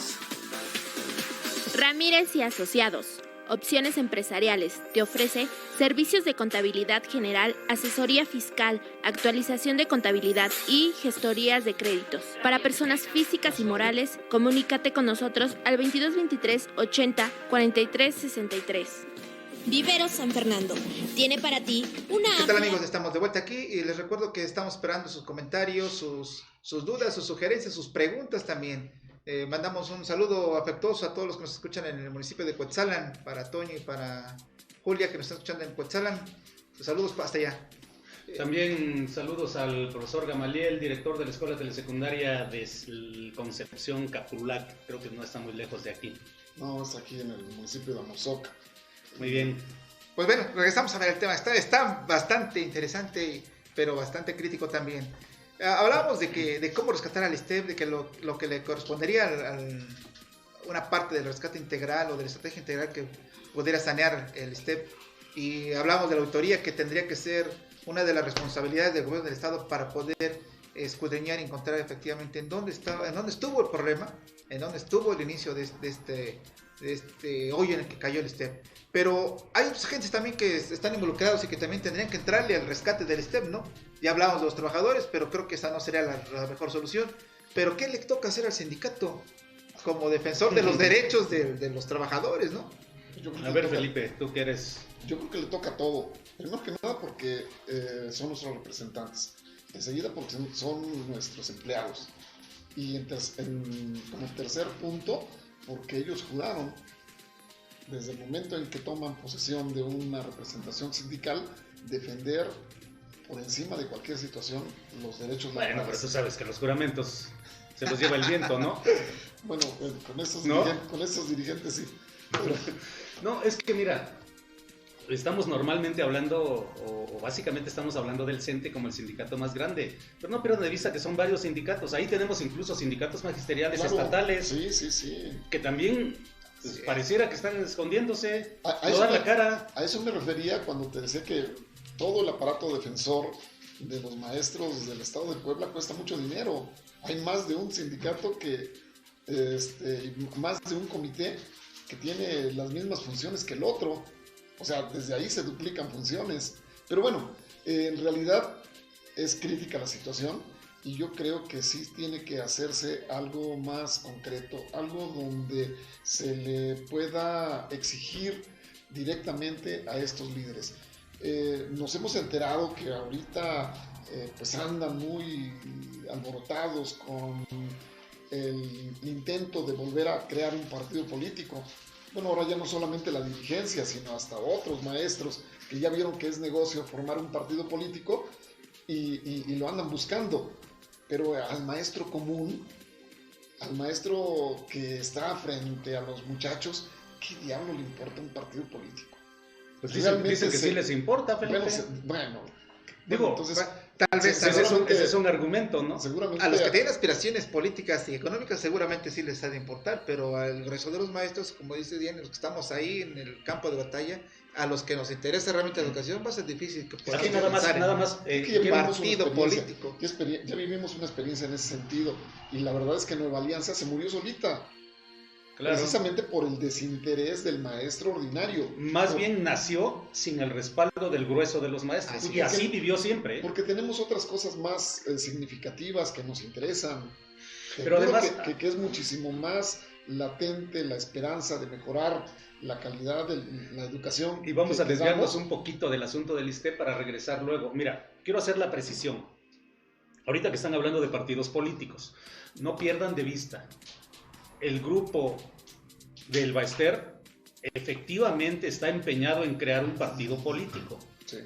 Ramírez y Asociados, Opciones Empresariales, te ofrece servicios de contabilidad general, asesoría fiscal, actualización de contabilidad y gestorías de créditos. Para personas físicas y morales, comunícate con nosotros al 2223 80 43 63. Viveros San Fernando tiene para ti una... ¿Qué tal, amigos? Estamos de vuelta aquí y les recuerdo que estamos esperando sus comentarios, sus dudas, sus sugerencias, sus preguntas también. Mandamos un saludo afectuoso a todos los que nos escuchan en el municipio de Cuetzalan, para Toño y para Julia, que nos está escuchando en Cuetzalan. Saludos hasta allá. También saludos al profesor Gamaliel, director de la Escuela Telesecundaria de Concepción Capulac. Creo que no está muy lejos de aquí. No, es aquí en el municipio de Amozoc. Muy bien. Pues bueno, regresamos a ver el tema. Está bastante interesante, pero bastante crítico también. Hablábamos de cómo rescatar al ISTEP, de que lo que le correspondería a una parte del rescate integral o de la estrategia integral que pudiera sanear el ISTEP. Y hablamos de la auditoría, que tendría que ser una de las responsabilidades del gobierno del Estado para poder escudriñar y encontrar efectivamente en dónde estuvo el problema, en dónde estuvo el inicio de este hoyo en el que cayó el STEP. Pero hay otras gentes también que están involucrados y que también tendrían que entrarle al rescate del STEP, ¿no? Ya hablamos de los trabajadores, pero creo que esa no sería la mejor solución. Pero ¿qué le toca hacer al sindicato como defensor de los derechos de los trabajadores, ¿no? A ver, Felipe, tú que eres... Yo creo que le toca todo. Primero que nada porque son nuestros representantes. Enseguida porque son nuestros empleados. Y como tercer punto, porque ellos juraron, desde el momento en que toman posesión de una representación sindical, defender por encima de cualquier situación los derechos laborales. Bueno, pero tú sabes que los juramentos se los lleva el viento, ¿no? Bueno, con estos dirigentes sí. Pero... No, es que mira, estamos normalmente hablando, o básicamente estamos hablando del CENTE como el sindicato más grande, pero no pierdan de vista que son varios sindicatos. Ahí tenemos incluso sindicatos magisteriales, claro, estatales, sí, que también pues, pareciera que están escondiéndose, no dan la cara. A eso me refería cuando te decía que todo el aparato defensor de los maestros del estado de Puebla cuesta mucho dinero. Hay más de un sindicato más de un comité que tiene las mismas funciones que el otro. O sea, desde ahí se duplican funciones. Pero bueno, en realidad es crítica la situación y yo creo que sí tiene que hacerse algo más concreto, algo donde se le pueda exigir directamente a estos líderes. Nos hemos enterado que ahorita pues andan muy alborotados con el intento de volver a crear un partido político. Bueno, ahora ya no solamente la dirigencia, sino hasta otros maestros que ya vieron que es negocio formar un partido político y lo andan buscando. Pero al maestro común, al maestro que está frente a los muchachos, ¿qué diablo le importa un partido político? Pues dicen que sí les importa, Felipe. Bueno, digo, entonces... Tal vez ese es un argumento, ¿no? Seguramente a los que tienen aspiraciones políticas y económicas seguramente sí les ha de importar, pero al resto de los maestros, como dice Diana, los que estamos ahí en el campo de batalla, a los que nos interesa realmente la educación va a ser difícil que podamos nada más un partido político. Ya vivimos una experiencia en ese sentido y la verdad es que Nueva Alianza se murió solita. Claro. Precisamente por el desinterés del maestro ordinario. Más bien nació sin el respaldo del grueso de los maestros. Y así vivió siempre. Porque tenemos otras cosas más significativas que nos interesan. Pero además... Que es muchísimo más latente la esperanza de mejorar la calidad de la educación. Y vamos a desviarnos un poquito del asunto del ISSSTE para regresar luego. Mira, quiero hacer la precisión. Ahorita que están hablando de partidos políticos, no pierdan de vista. El grupo del Baester efectivamente está empeñado en crear un partido político. Sí.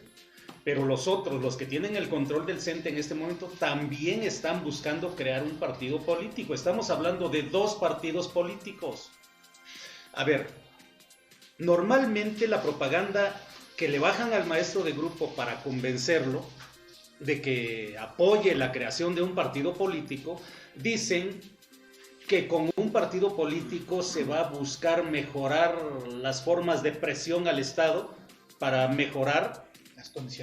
Pero los otros, los que tienen el control del CENTE en este momento, también están buscando crear un partido político. Estamos hablando de 2 partidos políticos. A ver, normalmente la propaganda que le bajan al maestro de grupo para convencerlo de que apoye la creación de un partido político, dicen que con un partido político se va a buscar mejorar las formas de presión al Estado para mejorar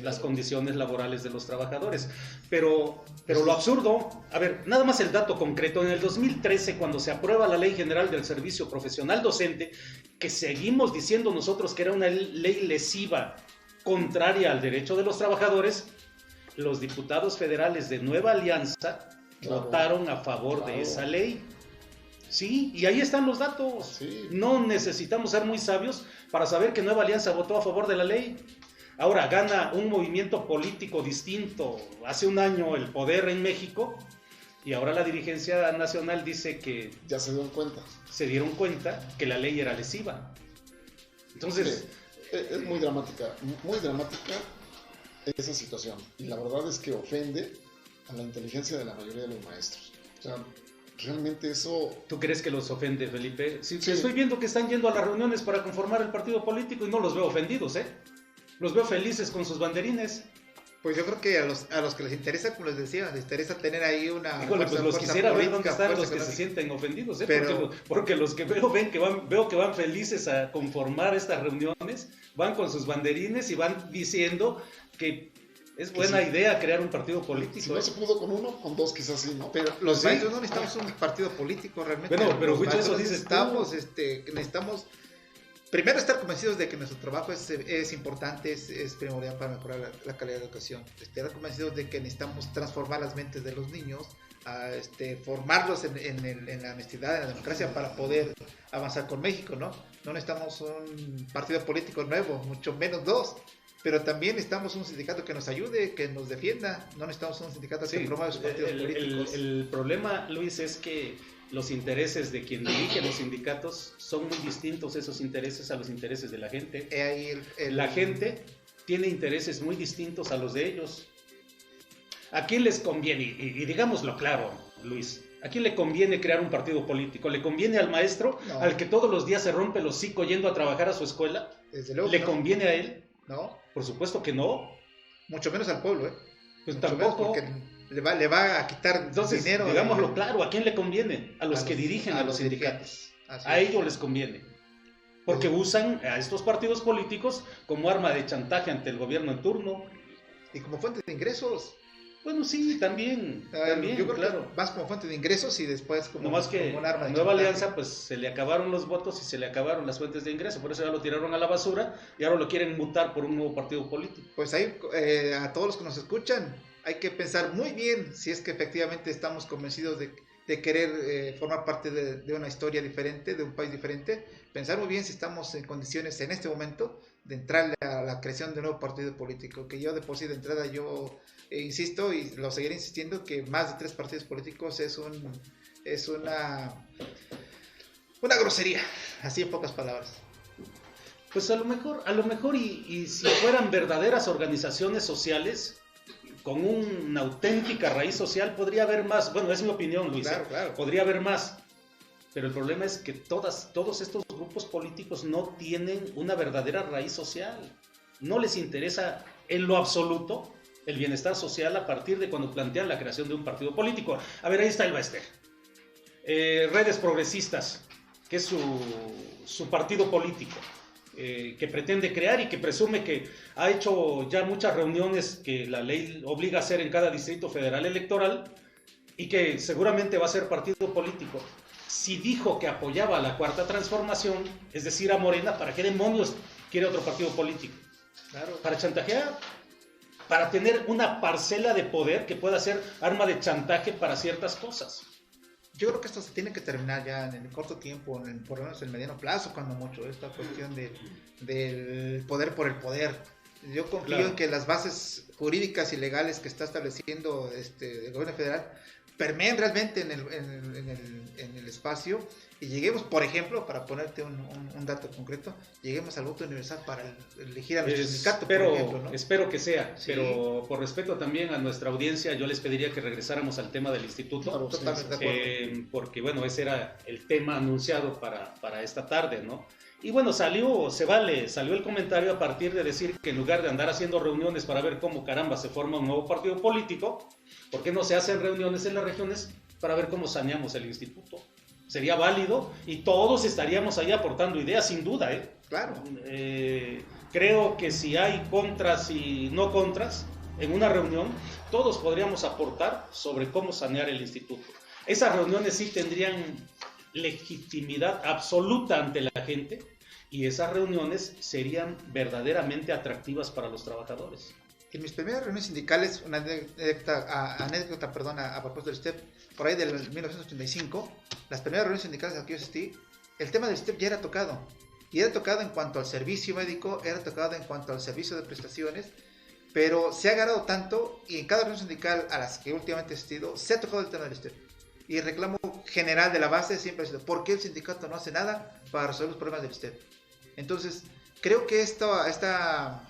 las condiciones laborales de los trabajadores. Pero lo absurdo, a ver, nada más el dato concreto, en el 2013, cuando se aprueba la Ley General del Servicio Profesional Docente, que seguimos diciendo nosotros que era una ley lesiva, contraria al derecho de los trabajadores, los diputados federales de Nueva Alianza votaron a favor de esa ley. Sí, y ahí están los datos. Sí. No necesitamos ser muy sabios para saber que Nueva Alianza votó a favor de la ley. Ahora gana un movimiento político distinto. Hace un año el poder en México y ahora la dirigencia nacional dice que ya se dieron cuenta que la ley era lesiva. Entonces es muy dramática esa situación. Y la verdad es que ofende a la inteligencia de la mayoría de los maestros. O sea, realmente eso... ¿Tú crees que los ofende, Felipe? Sí. Estoy viendo que están yendo a las reuniones para conformar el partido político y no los veo ofendidos, ¿eh? Los veo felices con sus banderines. Pues yo creo que a los que les interesa, como les decía, les interesa tener ahí una... Híjole, pues los quisiera ver dónde están los que se sienten ofendidos, ¿eh? Pero... Porque los que veo que van felices a conformar estas reuniones, van con sus banderines y van diciendo que Es buena idea crear un partido político. Si no se pudo con uno, con dos quizás sí, ¿no? Pero los maestros no necesitamos un partido político realmente. Bueno, pero los Huicho, eso maestros dices necesitamos primero estar convencidos de que nuestro trabajo es importante, es primordial para mejorar la calidad de la educación. Estar convencidos de que necesitamos transformar las mentes de los niños, formarlos en la honestidad, en la democracia para poder avanzar con México, ¿no? No necesitamos un partido político nuevo, mucho menos dos. Pero también necesitamos un sindicato que nos ayude, que nos defienda. No necesitamos un sindicato que promueva sus partidos políticos. El problema, Luis, es que los intereses de quien dirige los sindicatos son muy distintos, esos intereses, a los intereses de la gente. La gente tiene intereses muy distintos a los de ellos. ¿A quién les conviene? Y digámoslo claro, Luis. ¿A quién le conviene crear un partido político? ¿Le conviene al maestro, al que todos los días se rompe el hocico yendo a trabajar a su escuela? Desde luego. ¿Le conviene a él? No. Por supuesto que no. Mucho menos al pueblo, ¿eh? Pues mucho tampoco. Porque le va a quitar Entonces, dinero. Digámoslo claro, ¿a quién le conviene? A los que dirigen a los sindicatos. A ellos les conviene. Porque usan a estos partidos políticos como arma de chantaje ante el gobierno en turno. Y como fuente de ingresos. Bueno, sí, también yo creo claro. que más como fuente de ingresos y después como, no más que como un arma de Nueva chantaje. Alianza, pues se le acabaron los votos y se le acabaron las fuentes de ingreso, por eso ya lo tiraron a la basura y ahora lo quieren mutar por un nuevo partido político. Pues ahí, a todos los que nos escuchan, hay que pensar muy bien si es que efectivamente estamos convencidos de querer formar parte de una historia diferente, de un país diferente. Pensar muy bien si estamos en condiciones en este momento de entrar a la creación de un nuevo partido político, que yo de por sí de entrada yo insisto y lo seguiré insistiendo que más de 3 partidos políticos es una grosería, así en pocas palabras. Pues a lo mejor y si fueran verdaderas organizaciones sociales con una auténtica raíz social podría haber más. Bueno, es mi opinión, Luis. Claro. Podría haber más. Pero el problema es que todos estos grupos políticos no tienen una verdadera raíz social. No les interesa en lo absoluto el bienestar social a partir de cuando plantean la creación de un partido político. A ver, ahí está el Baester. Redes Progresistas, que es su partido político, que pretende crear y que presume que ha hecho ya muchas reuniones que la ley obliga a hacer en cada distrito federal electoral y que seguramente va a ser partido político. Si dijo que apoyaba a la Cuarta Transformación, es decir, a Morena, ¿para qué demonios quiere otro partido político? Claro. Para chantajear, para tener una parcela de poder que pueda ser arma de chantaje para ciertas cosas. Yo creo que esto se tiene que terminar ya en el corto tiempo, por lo menos en el mediano plazo, cuando mucho, esta cuestión del poder por el poder. Yo confío en que las bases jurídicas y legales que está estableciendo el gobierno federal permeen realmente en el espacio y lleguemos, por ejemplo, para ponerte un dato concreto, lleguemos al voto universal para elegir a nuestro sindicato, por ejemplo, ¿no? Espero que sea, Sí. Pero por respeto también a nuestra audiencia, yo les pediría que regresáramos al tema del instituto. Claro, totalmente de acuerdo. Porque bueno, ese era el tema anunciado para esta tarde, ¿no? Y bueno, salió el comentario a partir de decir que en lugar de andar haciendo reuniones para ver cómo caramba se forma un nuevo partido político, ¿por qué no se hacen reuniones en las regiones para ver cómo saneamos el instituto? Sería válido y todos estaríamos ahí aportando ideas, sin duda, ¿eh? Claro. Creo que si hay contras y no contras en una reunión, todos podríamos aportar sobre cómo sanear el instituto. Esas reuniones sí tendrían legitimidad absoluta ante la gente y esas reuniones serían verdaderamente atractivas para los trabajadores. En mis primeras reuniones sindicales, una anécdota, a propósito del STEP, por ahí del 1985, las primeras reuniones sindicales a las que yo asistí, el tema del STEP ya era tocado. Y era tocado en cuanto al servicio médico, era tocado en cuanto al servicio de prestaciones, pero se ha agarrado tanto y en cada reunión sindical a las que últimamente he asistido, se ha tocado el tema del STEP. Y el reclamo general de la base siempre ha sido, ¿por qué el sindicato no hace nada para resolver los problemas del STEP? Entonces, creo que esta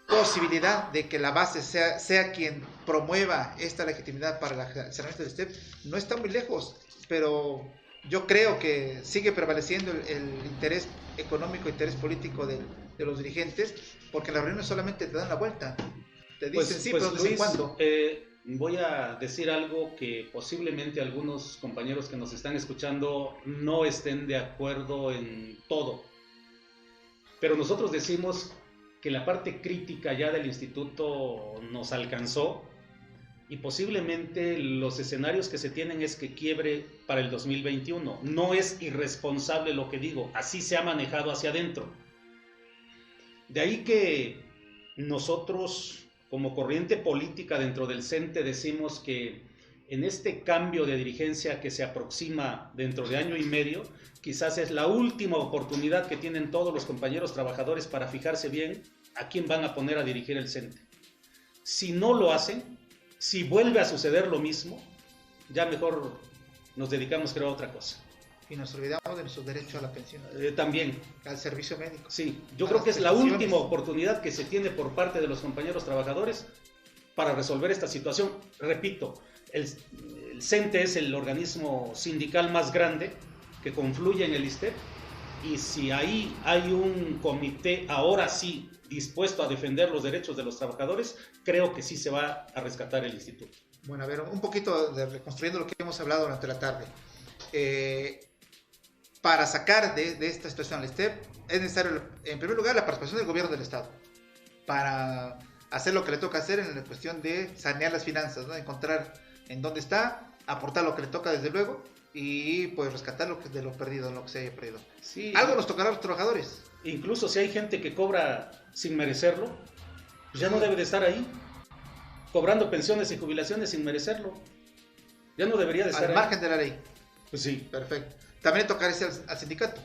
posibilidad de que la base sea quien promueva esta legitimidad para el saneamiento del STEP no está muy lejos, pero yo creo que sigue prevaleciendo el interés económico, interés político de los dirigentes, porque en las reuniones solamente te dan la vuelta, te dicen pero no sé cuándo. Voy a decir algo que posiblemente algunos compañeros que nos están escuchando no estén de acuerdo en todo, pero nosotros decimos que la parte crítica ya del instituto nos alcanzó y posiblemente los escenarios que se tienen es que quiebre para el 2021. No es irresponsable lo que digo, así se ha manejado hacia adentro. De ahí que nosotros, como corriente política dentro del CENTE, decimos que en este cambio de dirigencia que se aproxima dentro de año y medio, quizás es la última oportunidad que tienen todos los compañeros trabajadores para fijarse bien a quién van a poner a dirigir el CENTE. Si no lo hacen, si vuelve a suceder lo mismo, ya mejor nos dedicamos, creo, a otra cosa. Y nos olvidamos de nuestro derecho a la pensión. También. Al servicio médico. Sí, yo creo que es la última oportunidad que se tiene por parte de los compañeros trabajadores para resolver esta situación. Repito, el CENTE es el organismo sindical más grande que confluye en el ISTEP, y si ahí hay un comité ahora sí dispuesto a defender los derechos de los trabajadores, creo que sí se va a rescatar el instituto. Bueno, a ver, un poquito reconstruyendo lo que hemos hablado durante la tarde. Para sacar de esta situación al ISTEP es necesario, en primer lugar, la participación del gobierno del Estado para hacer lo que le toca hacer en la cuestión de sanear las finanzas, ¿no? Encontrar en dónde está, aportar lo que le toca desde luego y pues rescatar lo que de lo perdido, lo que se haya perdido. Sí, algo nos tocará a los trabajadores. Incluso si hay gente que cobra sin merecerlo, pues ya no debe de estar ahí, cobrando pensiones y jubilaciones sin merecerlo. Ya no debería de estar al margen de la ley. Pues sí. Perfecto. También le tocará al sindicato.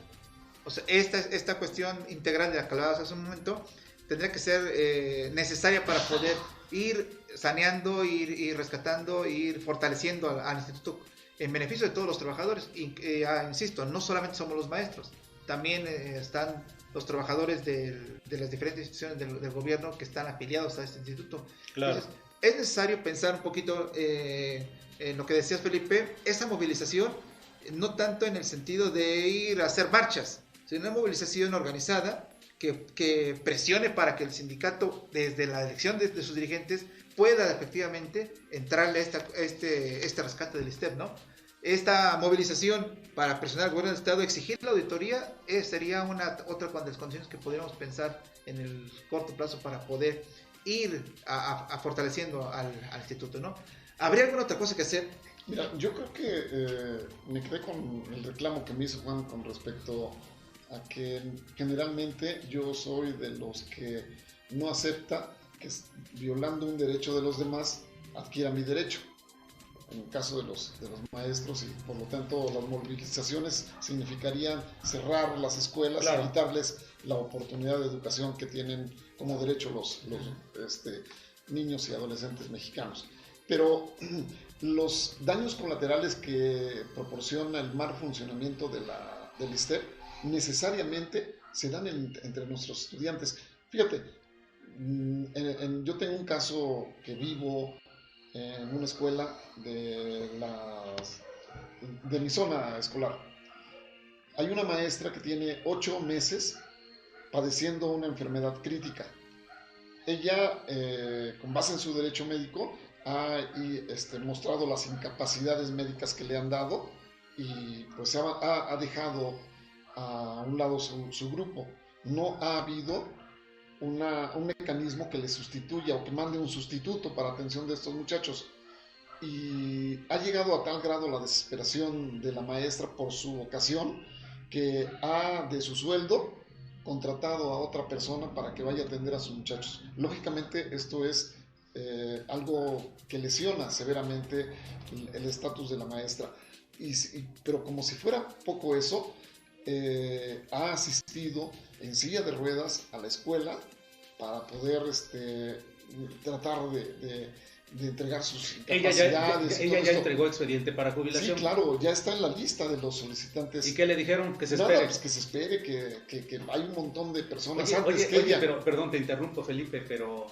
O sea, esta cuestión integral de la que hablabas hace un momento tendría que ser necesaria para poder ir saneando, ir rescatando, ir fortaleciendo al instituto en beneficio de todos los trabajadores. Insisto, no solamente somos los maestros, también están los trabajadores de las diferentes instituciones del gobierno que están afiliados a este instituto. Claro. Entonces, es necesario pensar un poquito en lo que decías, Felipe, esa movilización, no tanto en el sentido de ir a hacer marchas, sino una movilización organizada que presione para que el sindicato, desde la elección de sus dirigentes, pueda efectivamente entrarle a este rescate del ISTEP, ¿no? Esta movilización para presionar al gobierno del Estado, exigir la auditoría, sería otra de las condiciones que podríamos pensar en el corto plazo para poder ir fortaleciendo al instituto, ¿no? ¿Habría alguna otra cosa que hacer? Mira, yo creo que me quedé con el reclamo que me hizo Juan con respecto a que generalmente yo soy de los que no acepta que violando un derecho de los demás adquiera mi derecho. En el caso de los maestros, y por lo tanto las movilizaciones significarían cerrar las escuelas, claro, y quitarles la oportunidad de educación que tienen como derecho los niños y adolescentes mexicanos. Pero los daños colaterales que proporciona el mal funcionamiento del ISTEP necesariamente se dan entre nuestros estudiantes. Fíjate, yo tengo un caso que vivo en una escuela de mi zona escolar. Hay una maestra que tiene 8 meses padeciendo una enfermedad crítica. Ella, con base en su derecho médico, ha mostrado las incapacidades médicas que le han dado y pues ha dejado a un lado su grupo. No ha habido un mecanismo que le sustituya o que mande un sustituto para atención de estos muchachos, y ha llegado a tal grado la desesperación de la maestra por su vocación que ha de su sueldo contratado a otra persona para que vaya a atender a sus muchachos. Lógicamente esto es algo que lesiona severamente el estatus de la maestra, pero como si fuera poco eso, ha asistido en silla de ruedas a la escuela para poder tratar de entregar sus capacidades. Ella ya entregó expediente para jubilación. Sí, claro, ya está en la lista de los solicitantes. ¿Y qué le dijeron? Que se Nada, espere. pues que se espere, que hay un montón de personas pero perdón, te interrumpo, Felipe, pero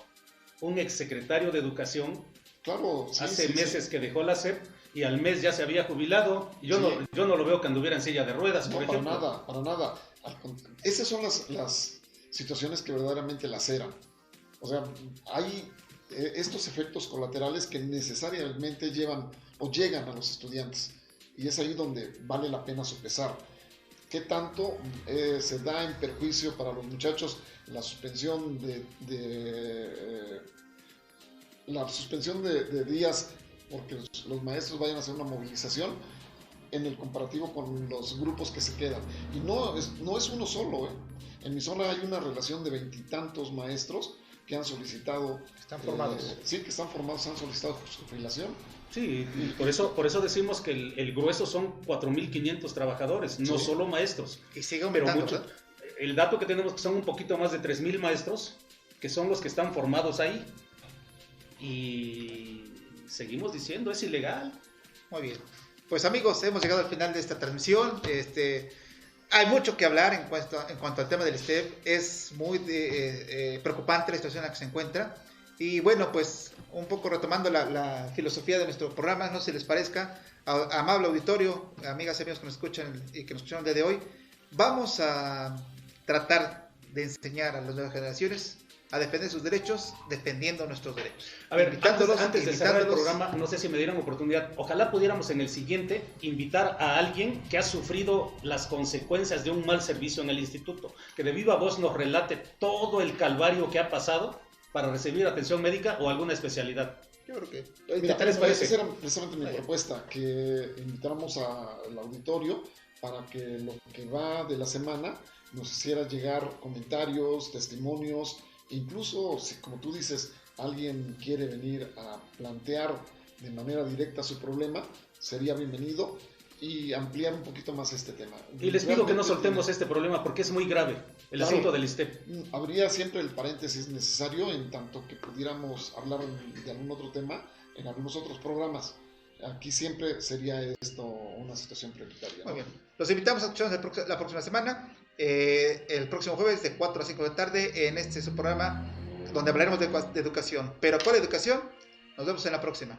un exsecretario de Educación, claro, hace meses que dejó la SEP y al mes ya se había jubilado. Yo no lo veo que anduviera en silla de ruedas, por ejemplo. Para nada. Esas son las situaciones que verdaderamente laceran. O sea, hay estos efectos colaterales que necesariamente llegan a los estudiantes, y es ahí donde vale la pena sopesar. qué tanto se da en perjuicio para los muchachos la suspensión de días porque los maestros vayan a hacer una movilización en el comparativo con los grupos que se quedan. Y no es uno solo, ¿eh? En mi zona hay una relación de 20 y tantos maestros que han solicitado... Están formados. Sí, que están formados, han solicitado su jubilación. Sí, y por eso decimos que el grueso son 4.500 trabajadores, no solo maestros. Y sigue aumentando, pero el dato que tenemos que son un poquito más de 3.000 maestros, que son los que están formados ahí. Y seguimos diciendo, es ilegal. Muy bien. Pues amigos, hemos llegado al final de esta transmisión. Hay mucho que hablar en cuanto al tema del STEP. Es muy preocupante la situación en la que se encuentra. Y bueno, pues un poco retomando la filosofía de nuestro programa, no sé si les parezca, amable auditorio, amigas y amigos que nos escuchan y que nos escucharon el día de hoy, vamos a tratar de enseñar a las nuevas generaciones a defender sus derechos, defendiendo nuestros derechos. A ver, antes de cerrar el programa, no sé si me dieran oportunidad, ojalá pudiéramos en el siguiente invitar a alguien que ha sufrido las consecuencias de un mal servicio en el instituto, que de viva voz nos relate todo el calvario que ha pasado para recibir atención médica o alguna especialidad. Yo creo que... Mira, esa era precisamente mi propuesta, que invitáramos al auditorio para que lo que va de la semana nos hiciera llegar comentarios, testimonios, incluso si, como tú dices, alguien quiere venir a plantear de manera directa su problema, sería bienvenido y ampliar un poquito más este tema. Y les pido que no soltemos este problema porque es muy grave, el asunto del STEP. Habría siempre el paréntesis necesario en tanto que pudiéramos hablar de algún otro tema en algunos otros programas. Aquí siempre sería esto una situación prioritaria, ¿no? Muy bien. Los invitamos a escucharnos la próxima semana, el próximo jueves de 4 a 5 de la tarde en su programa donde hablaremos de educación. Pero ¿cuál educación? Nos vemos en la próxima.